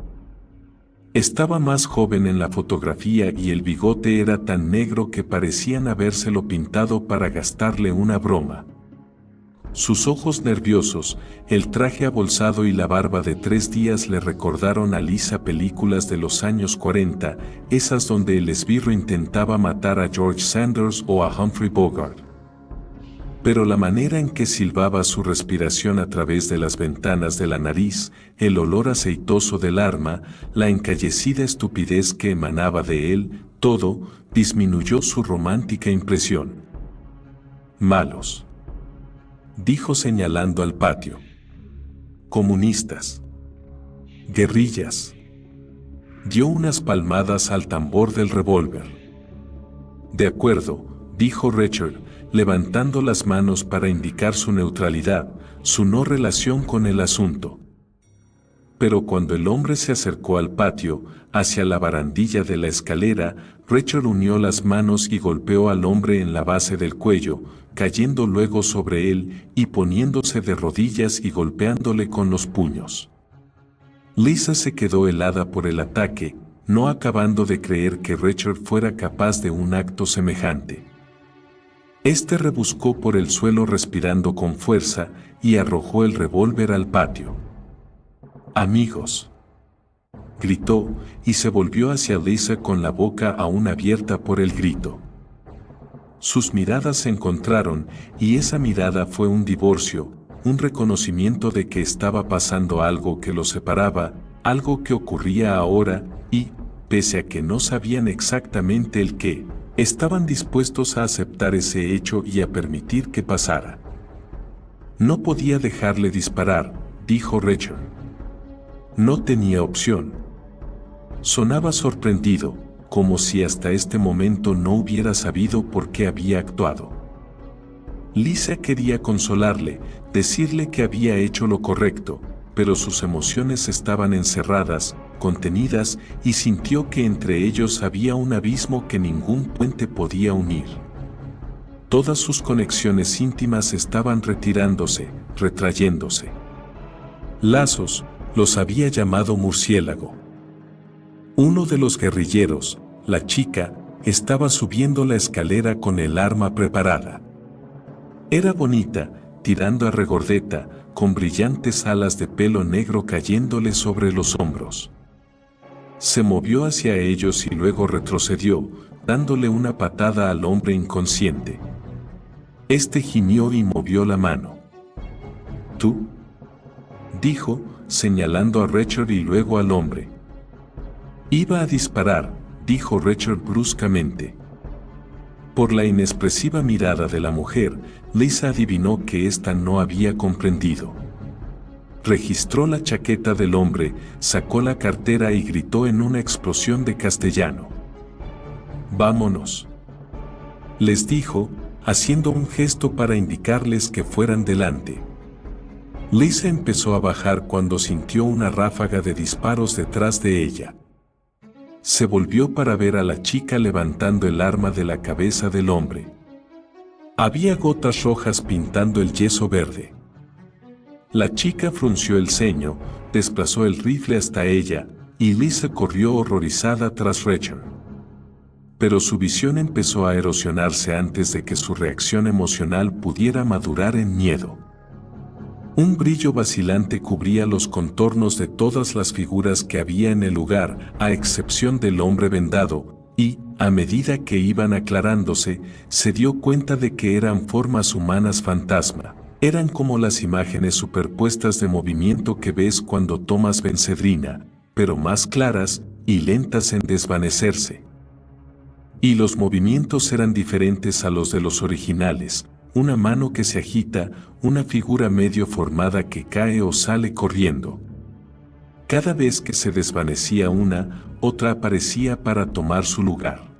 [SPEAKER 1] Estaba más joven en la fotografía y el bigote era tan negro que parecían habérselo pintado para gastarle una broma. Sus ojos nerviosos, el traje abolsado y la barba de 3 días le recordaron a Lisa películas de los años 40, esas donde el esbirro intentaba matar a George Sanders o a Humphrey Bogart. Pero la manera en que silbaba su respiración a través de las ventanas de la nariz, el olor aceitoso del arma, la encallecida estupidez que emanaba de él, todo, disminuyó su romántica impresión. «Malos», dijo señalando al patio. «Comunistas. Guerrillas». Dio unas palmadas al tambor del revólver. «De acuerdo», dijo Richard, levantando las manos para indicar su neutralidad, su no relación con el asunto. Pero cuando el hombre se acercó al patio, hacia la barandilla de la escalera, Richard unió las manos y golpeó al hombre en la base del cuello, cayendo luego sobre él y poniéndose de rodillas y golpeándole con los puños. Lisa se quedó helada por el ataque, no acabando de creer que Richard fuera capaz de un acto semejante. Este rebuscó por el suelo respirando con fuerza y arrojó el revólver al patio. «Amigos», gritó, y se volvió hacia Lisa con la boca aún abierta por el grito. Sus miradas se encontraron, y esa mirada fue un divorcio, un reconocimiento de que estaba pasando algo que los separaba, algo que ocurría ahora, y, pese a que no sabían exactamente el qué, estaban dispuestos a aceptar ese hecho y a permitir que pasara. «No podía dejarle disparar», dijo Richard. «No tenía opción». Sonaba sorprendido, como si hasta este momento no hubiera sabido por qué había actuado. Lisa quería consolarle, decirle que había hecho lo correcto, pero sus emociones estaban encerradas, contenidas, y sintió que entre ellos había un abismo que ningún puente podía unir. Todas sus conexiones íntimas estaban retirándose, retrayéndose. Lazos, los había llamado murciélago. Uno de los guerrilleros, la chica, estaba subiendo la escalera con el arma preparada. Era bonita, tirando a regordeta, con brillantes alas de pelo negro cayéndole sobre los hombros. Se movió hacia ellos y luego retrocedió, dándole una patada al hombre inconsciente. Este gimió y movió la mano. «¿Tú?», dijo, señalando a Richard y luego al hombre. «Iba a disparar», dijo Richard bruscamente. Por la inexpresiva mirada de la mujer, Lisa adivinó que ésta no había comprendido. Registró la chaqueta del hombre, sacó la cartera y gritó en una explosión de castellano. «Vámonos», les dijo, haciendo un gesto para indicarles que fueran delante. Lisa empezó a bajar cuando sintió una ráfaga de disparos detrás de ella. Se volvió para ver a la chica levantando el arma de la cabeza del hombre. Había gotas rojas pintando el yeso verde. La chica frunció el ceño, desplazó el rifle hasta ella, y Lisa corrió horrorizada tras Rachel. Pero su visión empezó a erosionarse antes de que su reacción emocional pudiera madurar en miedo. Un brillo vacilante cubría los contornos de todas las figuras que había en el lugar, a excepción del hombre vendado, y, a medida que iban aclarándose, se dio cuenta de que eran formas humanas fantasma. Eran como las imágenes superpuestas de movimiento que ves cuando tomas Benzedrina, pero más claras y lentas en desvanecerse. Y los movimientos eran diferentes a los de los originales, una mano que se agita, una figura medio formada que cae o sale corriendo. Cada vez que se desvanecía una, otra aparecía para tomar su lugar.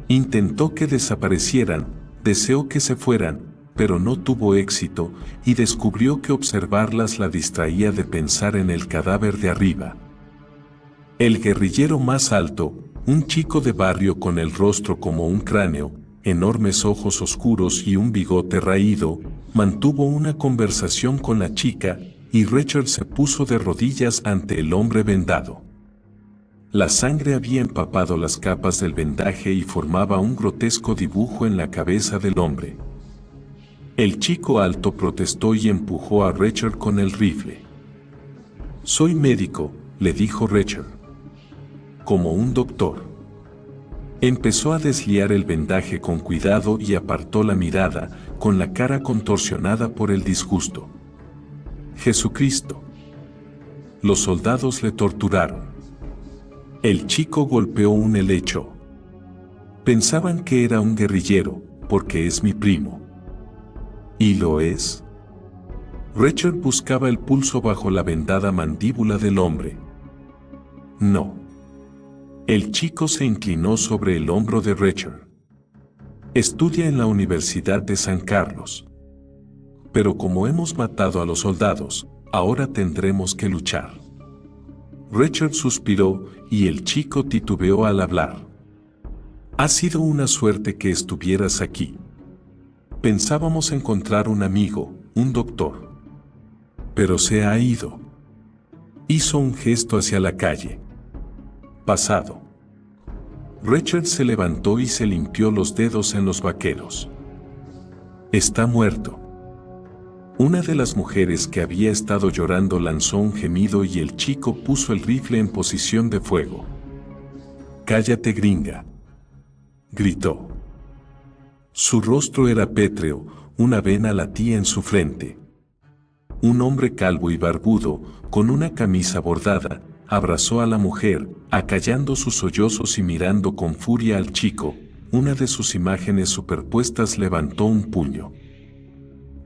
[SPEAKER 1] Intentó que desaparecieran, deseó que se fueran, pero no tuvo éxito, y descubrió que observarlas la distraía de pensar en el cadáver de arriba. El guerrillero más alto, un chico de barrio con el rostro como un cráneo, enormes ojos oscuros y un bigote raído, mantuvo una conversación con la chica, y Richard se puso de rodillas ante el hombre vendado. La sangre había empapado las capas del vendaje y formaba un grotesco dibujo en la cabeza del hombre. El chico alto protestó y empujó a Richard con el rifle. «Soy médico», le dijo Richard. «Como un doctor». Empezó a desliar el vendaje con cuidado y apartó la mirada, con la cara contorsionada por el disgusto. «Jesucristo». Los soldados le torturaron. El chico golpeó un helecho. Pensaban que era un guerrillero, porque es mi primo. ¿Y lo es? Richard buscaba el pulso bajo la vendada mandíbula del hombre. No. El chico se inclinó sobre el hombro de Richard. Estudia en la Universidad de San Carlos. Pero como hemos matado a los soldados, ahora tendremos que luchar. Richard suspiró y el chico titubeó al hablar. Ha sido una suerte que estuvieras aquí. Pensábamos encontrar un amigo, un doctor. Pero se ha ido. Hizo un gesto hacia la calle. Pasado. Richard se levantó y se limpió los dedos en los vaqueros. Está muerto. Una de las mujeres que había estado llorando lanzó un gemido y el chico puso el rifle en posición de fuego. «Cállate, gringa», gritó. Su rostro era pétreo, una vena latía en su frente. Un hombre calvo y barbudo, con una camisa bordada, abrazó a la mujer, acallando sus sollozos y mirando con furia al chico. Una de sus imágenes superpuestas levantó un puño.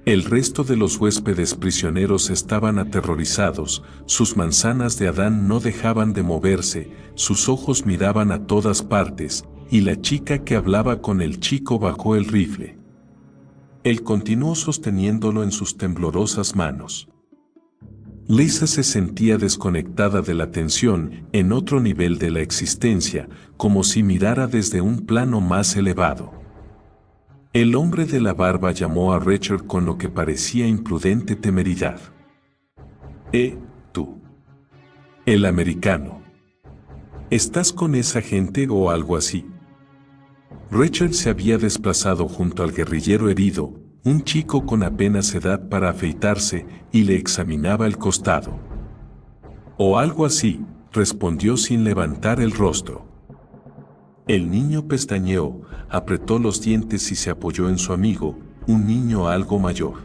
[SPEAKER 1] El resto de los huéspedes prisioneros estaban aterrorizados, sus manzanas de Adán no dejaban de moverse, sus ojos miraban a todas partes, y la chica que hablaba con el chico bajó el rifle. Él continuó sosteniéndolo en sus temblorosas manos. Lisa se sentía desconectada de la tensión, en otro nivel de la existencia, como si mirara desde un plano más elevado. El hombre de la barba llamó a Richard con lo que parecía imprudente temeridad. Tú. El americano. ¿Estás con esa gente o algo así? Richard se había desplazado junto al guerrillero herido, un chico con apenas edad para afeitarse, y le examinaba el costado. O algo así, respondió sin levantar el rostro. El niño pestañeó, apretó los dientes y se apoyó en su amigo, un niño algo mayor.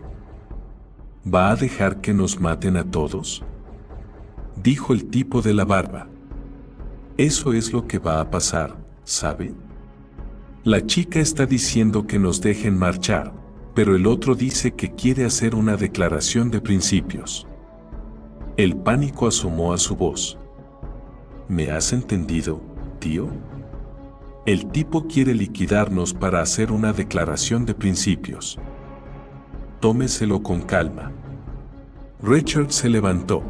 [SPEAKER 1] ¿Va a dejar que nos maten a todos?, dijo el tipo de la barba. Eso es lo que va a pasar, ¿sabe? La chica está diciendo que nos dejen marchar, pero el otro dice que quiere hacer una declaración de principios. El pánico asomó a su voz. ¿Me has entendido, tío? El tipo quiere liquidarnos para hacer una declaración de principios. Tómeselo con calma. Richard se levantó.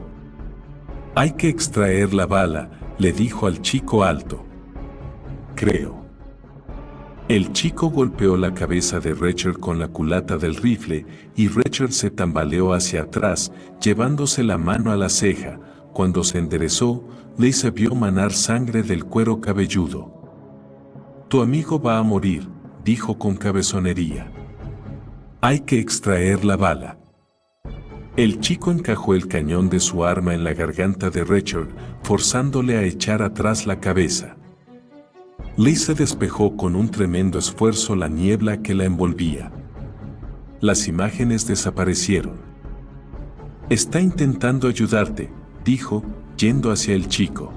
[SPEAKER 1] Hay que extraer la bala, le dijo al chico alto. Creo. El chico golpeó la cabeza de Richard con la culata del rifle y Richard se tambaleó hacia atrás, llevándose la mano a la ceja. Cuando se enderezó, Lisa vio manar sangre del cuero cabelludo. Tu amigo va a morir, dijo con cabezonería. Hay que extraer la bala. El chico encajó el cañón de su arma en la garganta de Richard, forzándole a echar atrás la cabeza. Lisa despejó con un tremendo esfuerzo la niebla que la envolvía. Las imágenes desaparecieron. Está intentando ayudarte, dijo, yendo hacia el chico.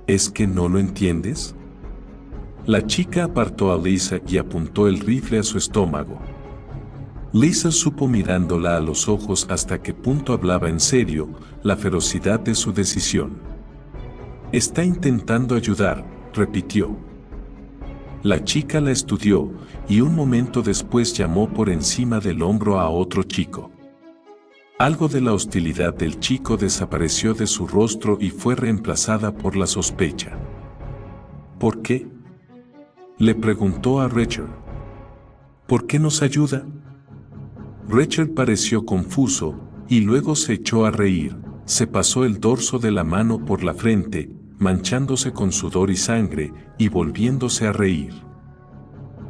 [SPEAKER 1] ¿Es que no lo entiendes? La chica apartó a Lisa y apuntó el rifle a su estómago. Lisa supo mirándola a los ojos hasta qué punto hablaba en serio, la ferocidad de su decisión. Está intentando ayudar, repitió. La chica la estudió, y un momento después llamó por encima del hombro a otro chico. Algo de la hostilidad del chico desapareció de su rostro y fue reemplazada por la sospecha. ¿Por qué? Le preguntó a Richard. ¿Por qué nos ayuda? Richard pareció confuso, y luego se echó a reír. Se pasó el dorso de la mano por la frente, manchándose con sudor y sangre, y volviéndose a reír.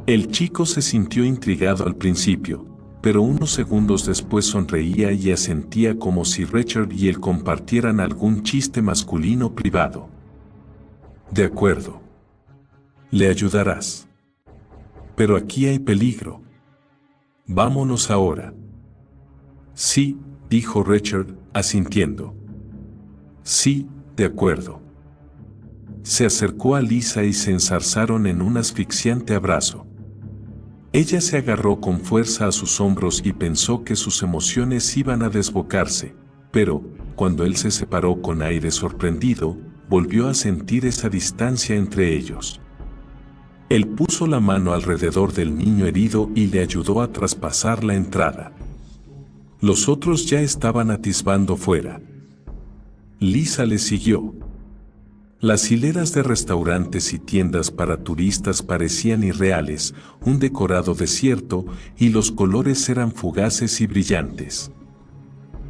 [SPEAKER 1] El chico se sintió intrigado al principio, pero unos segundos después sonreía y asentía como si Richard y él compartieran algún chiste masculino privado. De acuerdo. Le ayudarás. Pero aquí hay peligro. Vámonos ahora. Sí, dijo Richard, asintiendo. Sí, de acuerdo. Se acercó a Lisa y se enzarzaron en un asfixiante abrazo. Ella se agarró con fuerza a sus hombros y pensó que sus emociones iban a desbocarse, pero, cuando él se separó con aire sorprendido, volvió a sentir esa distancia entre ellos. Él puso la mano alrededor del niño herido y le ayudó a traspasar la entrada. Los otros ya estaban atisbando fuera. Lisa le siguió. Las hileras de restaurantes y tiendas para turistas parecían irreales, un decorado desierto, y los colores eran fugaces y brillantes.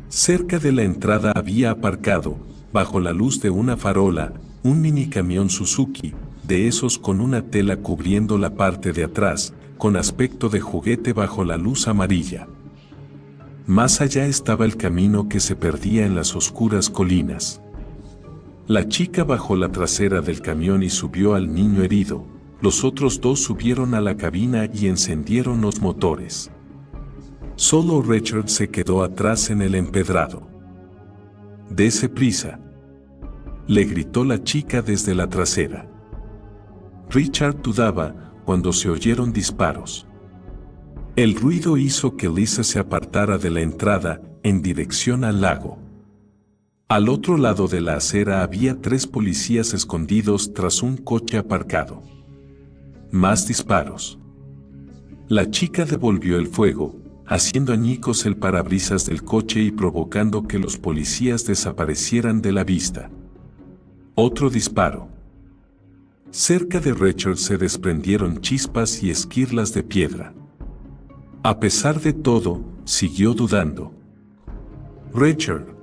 [SPEAKER 1] Cerca de la entrada había aparcado, bajo la luz de una farola, un minicamión Suzuki, de esos con una tela cubriendo la parte de atrás, con aspecto de juguete bajo la luz amarilla. Más allá estaba el camino que se perdía en las oscuras colinas. La chica bajó la trasera del camión y subió al niño herido. Los otros dos subieron a la cabina y encendieron los motores. Solo Richard se quedó atrás en el empedrado. «Dese prisa», le gritó la chica desde la trasera. Richard dudaba cuando se oyeron disparos. El ruido hizo que Lisa se apartara de la entrada en dirección al lago. Al otro lado de la acera había 3 policías escondidos tras un coche aparcado. Más disparos. La chica devolvió el fuego, haciendo añicos el parabrisas del coche y provocando que los policías desaparecieran de la vista. Otro disparo. Cerca de Richard se desprendieron chispas y esquirlas de piedra. A pesar de todo, siguió dudando. «Richard».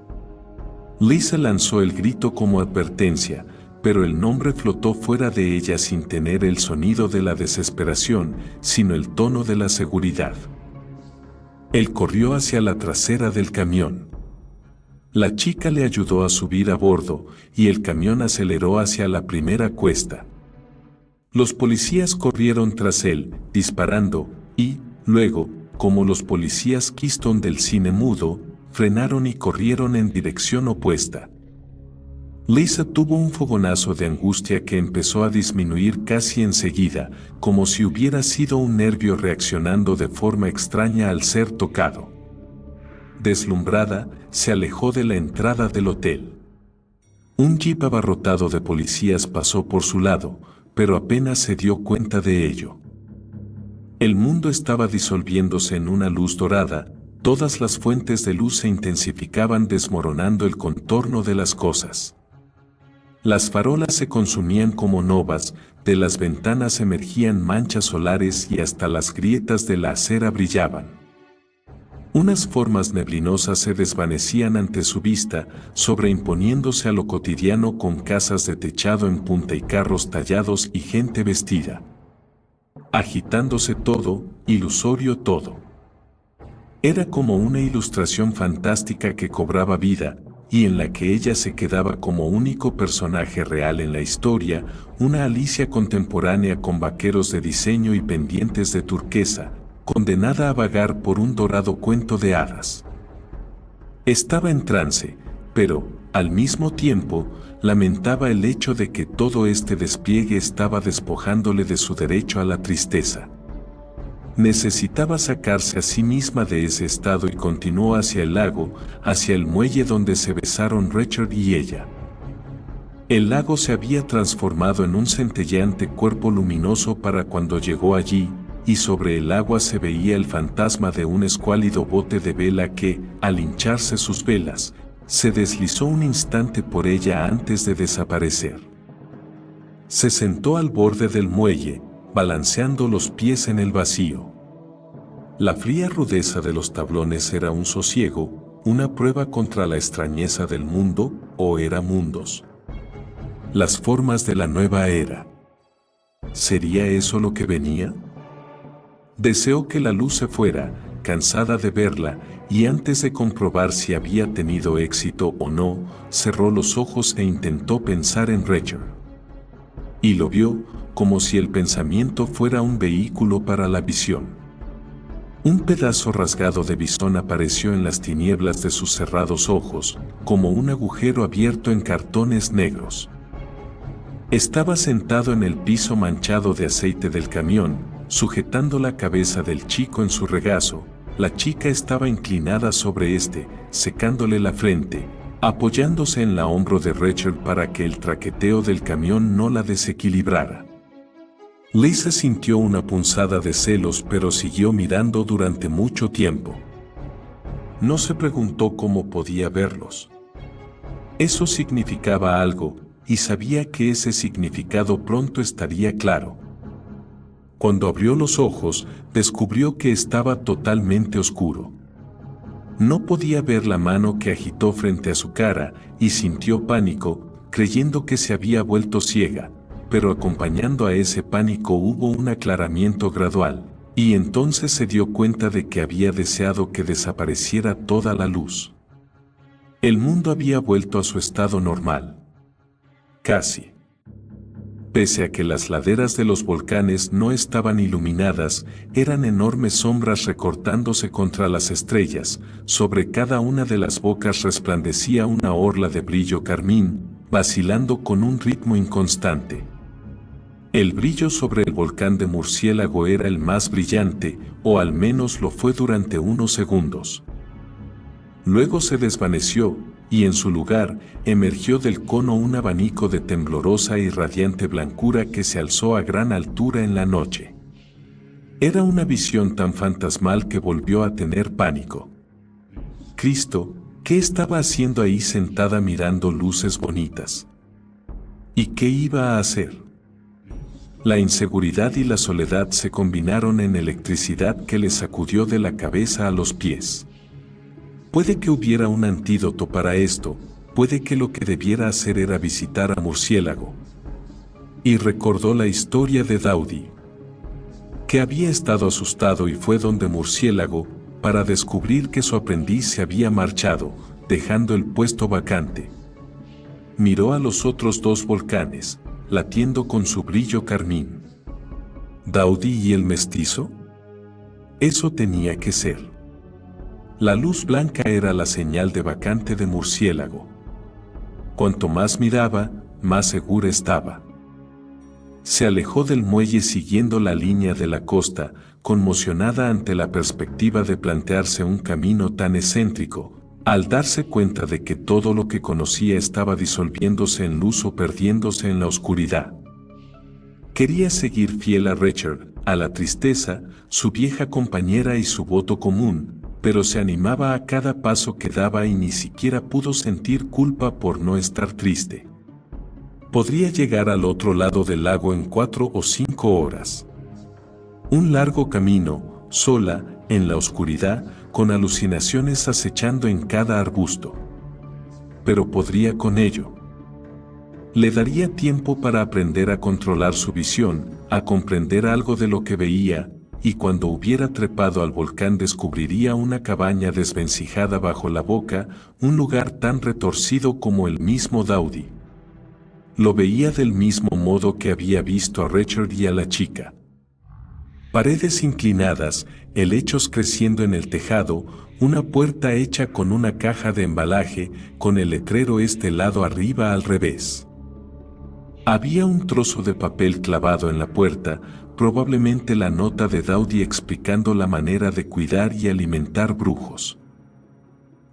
[SPEAKER 1] Lisa lanzó el grito como advertencia, pero el nombre flotó fuera de ella sin tener el sonido de la desesperación, sino el tono de la seguridad. Él corrió hacia la trasera del camión. La chica le ayudó a subir a bordo, y el camión aceleró hacia la primera cuesta. Los policías corrieron tras él, disparando, y, luego, como los policías Keystone del cine mudo, frenaron y corrieron en dirección opuesta. Lisa tuvo un fogonazo de angustia que empezó a disminuir casi enseguida, como si hubiera sido un nervio reaccionando de forma extraña al ser tocado. Deslumbrada, se alejó de la entrada del hotel. Un jeep abarrotado de policías pasó por su lado, pero apenas se dio cuenta de ello. El mundo estaba disolviéndose en una luz dorada, todas las fuentes de luz se intensificaban desmoronando el contorno de las cosas. Las farolas se consumían como novas, de las ventanas emergían manchas solares y hasta las grietas de la acera brillaban. Unas formas neblinosas se desvanecían ante su vista, sobreimponiéndose a lo cotidiano con casas de techado en punta y carros tallados y gente vestida. Agitándose todo, ilusorio todo. Era como una ilustración fantástica que cobraba vida, y en la que ella se quedaba como único personaje real en la historia, una Alicia contemporánea con vaqueros de diseño y pendientes de turquesa, condenada a vagar por un dorado cuento de hadas. Estaba en trance, pero, al mismo tiempo, lamentaba el hecho de que todo este despliegue estaba despojándole de su derecho a la tristeza. Necesitaba sacarse a sí misma de ese estado y continuó hacia el lago, hacia el muelle donde se besaron Richard y ella. El lago se había transformado en un centelleante cuerpo luminoso para cuando llegó allí, y sobre el agua se veía el fantasma de un escuálido bote de vela que, al hincharse sus velas, se deslizó un instante por ella antes de desaparecer. Se sentó al borde del muelle, balanceando los pies en el vacío. La fría rudeza de los tablones era un sosiego, una prueba contra la extrañeza del mundo, o era mundos. Las formas de la nueva era. ¿Sería eso lo que venía? Deseó que la luz se fuera, cansada de verla, y antes de comprobar si había tenido éxito o no, cerró los ojos e intentó pensar en Richard. Y lo vio, como si el pensamiento fuera un vehículo para la visión. Un pedazo rasgado de bisón apareció en las tinieblas de sus cerrados ojos, como un agujero abierto en cartones negros. Estaba sentado en el piso manchado de aceite del camión, sujetando la cabeza del chico en su regazo. La chica estaba inclinada sobre este, secándole la frente, apoyándose en la hombro de Richard para que el traqueteo del camión no la desequilibrara. Lisa sintió una punzada de celos, pero siguió mirando durante mucho tiempo. No se preguntó cómo podía verlos. Eso significaba algo, y sabía que ese significado pronto estaría claro. Cuando abrió los ojos, descubrió que estaba totalmente oscuro. No podía ver la mano que agitó frente a su cara, y sintió pánico, creyendo que se había vuelto ciega, pero acompañando a ese pánico hubo un aclaramiento gradual, y entonces se dio cuenta de que había deseado que desapareciera toda la luz. El mundo había vuelto a su estado normal. Casi. Pese a que las laderas de los volcanes no estaban iluminadas, eran enormes sombras recortándose contra las estrellas, sobre cada una de las bocas resplandecía una orla de brillo carmín, vacilando con un ritmo inconstante. El brillo sobre el volcán de Murciélago era el más brillante, o al menos lo fue durante unos segundos. Luego se desvaneció, y en su lugar, emergió del cono un abanico de temblorosa y radiante blancura que se alzó a gran altura en la noche. Era una visión tan fantasmal que volvió a tener pánico. Cristo, ¿qué estaba haciendo ahí sentada mirando luces bonitas? ¿Y qué iba a hacer? La inseguridad y la soledad se combinaron en electricidad que le sacudió de la cabeza a los pies. Puede que hubiera un antídoto para esto, puede que lo que debiera hacer era visitar a Murciélago. Y recordó la historia de Dowdy, que había estado asustado y fue donde Murciélago, para descubrir que su aprendiz se había marchado, dejando el puesto vacante. Miró a los otros dos volcanes, latiendo con su brillo carmín. ¿Dowdy y el mestizo? Eso tenía que ser. La luz blanca era la señal de vacante de Murciélago. Cuanto más miraba, más segura estaba. Se alejó del muelle siguiendo la línea de la costa, conmocionada ante la perspectiva de plantearse un camino tan excéntrico, al darse cuenta de que todo lo que conocía estaba disolviéndose en luz o perdiéndose en la oscuridad. Quería seguir fiel a Richard, a la tristeza, su vieja compañera y su voto común, pero se animaba a cada paso que daba y ni siquiera pudo sentir culpa por no estar triste. Podría llegar al otro lado del lago en 4 o 5 horas. Un largo camino, sola, en la oscuridad, con alucinaciones acechando en cada arbusto. Pero podría con ello. Le daría tiempo para aprender a controlar su visión, a comprender algo de lo que veía, y cuando hubiera trepado al volcán descubriría una cabaña desvencijada bajo la boca, un lugar tan retorcido como el mismo Dowdy. Lo veía del mismo modo que había visto a Richard y a la chica. Paredes inclinadas, helechos creciendo en el tejado, una puerta hecha con una caja de embalaje, con el letrero este lado arriba al revés. Había un trozo de papel clavado en la puerta, probablemente la nota de Dowdy explicando la manera de cuidar y alimentar brujos.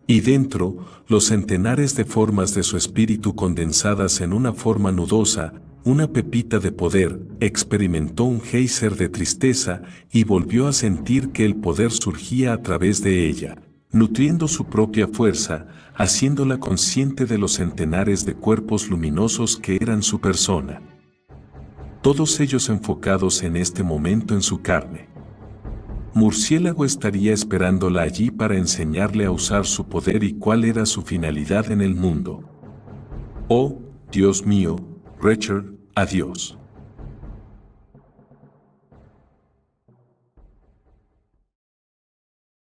[SPEAKER 1] Y dentro, los centenares de formas de su espíritu condensadas en una forma nudosa, una pepita de poder, experimentó un geyser de tristeza y volvió a sentir que el poder surgía a través de ella, nutriendo su propia fuerza, haciéndola consciente de los centenares de cuerpos luminosos que eran su persona. Todos ellos enfocados en este momento en su carne. Murciélago estaría esperándola allí para enseñarle a usar su poder y cuál era su finalidad en el mundo. Oh, Dios mío, Richard, adiós.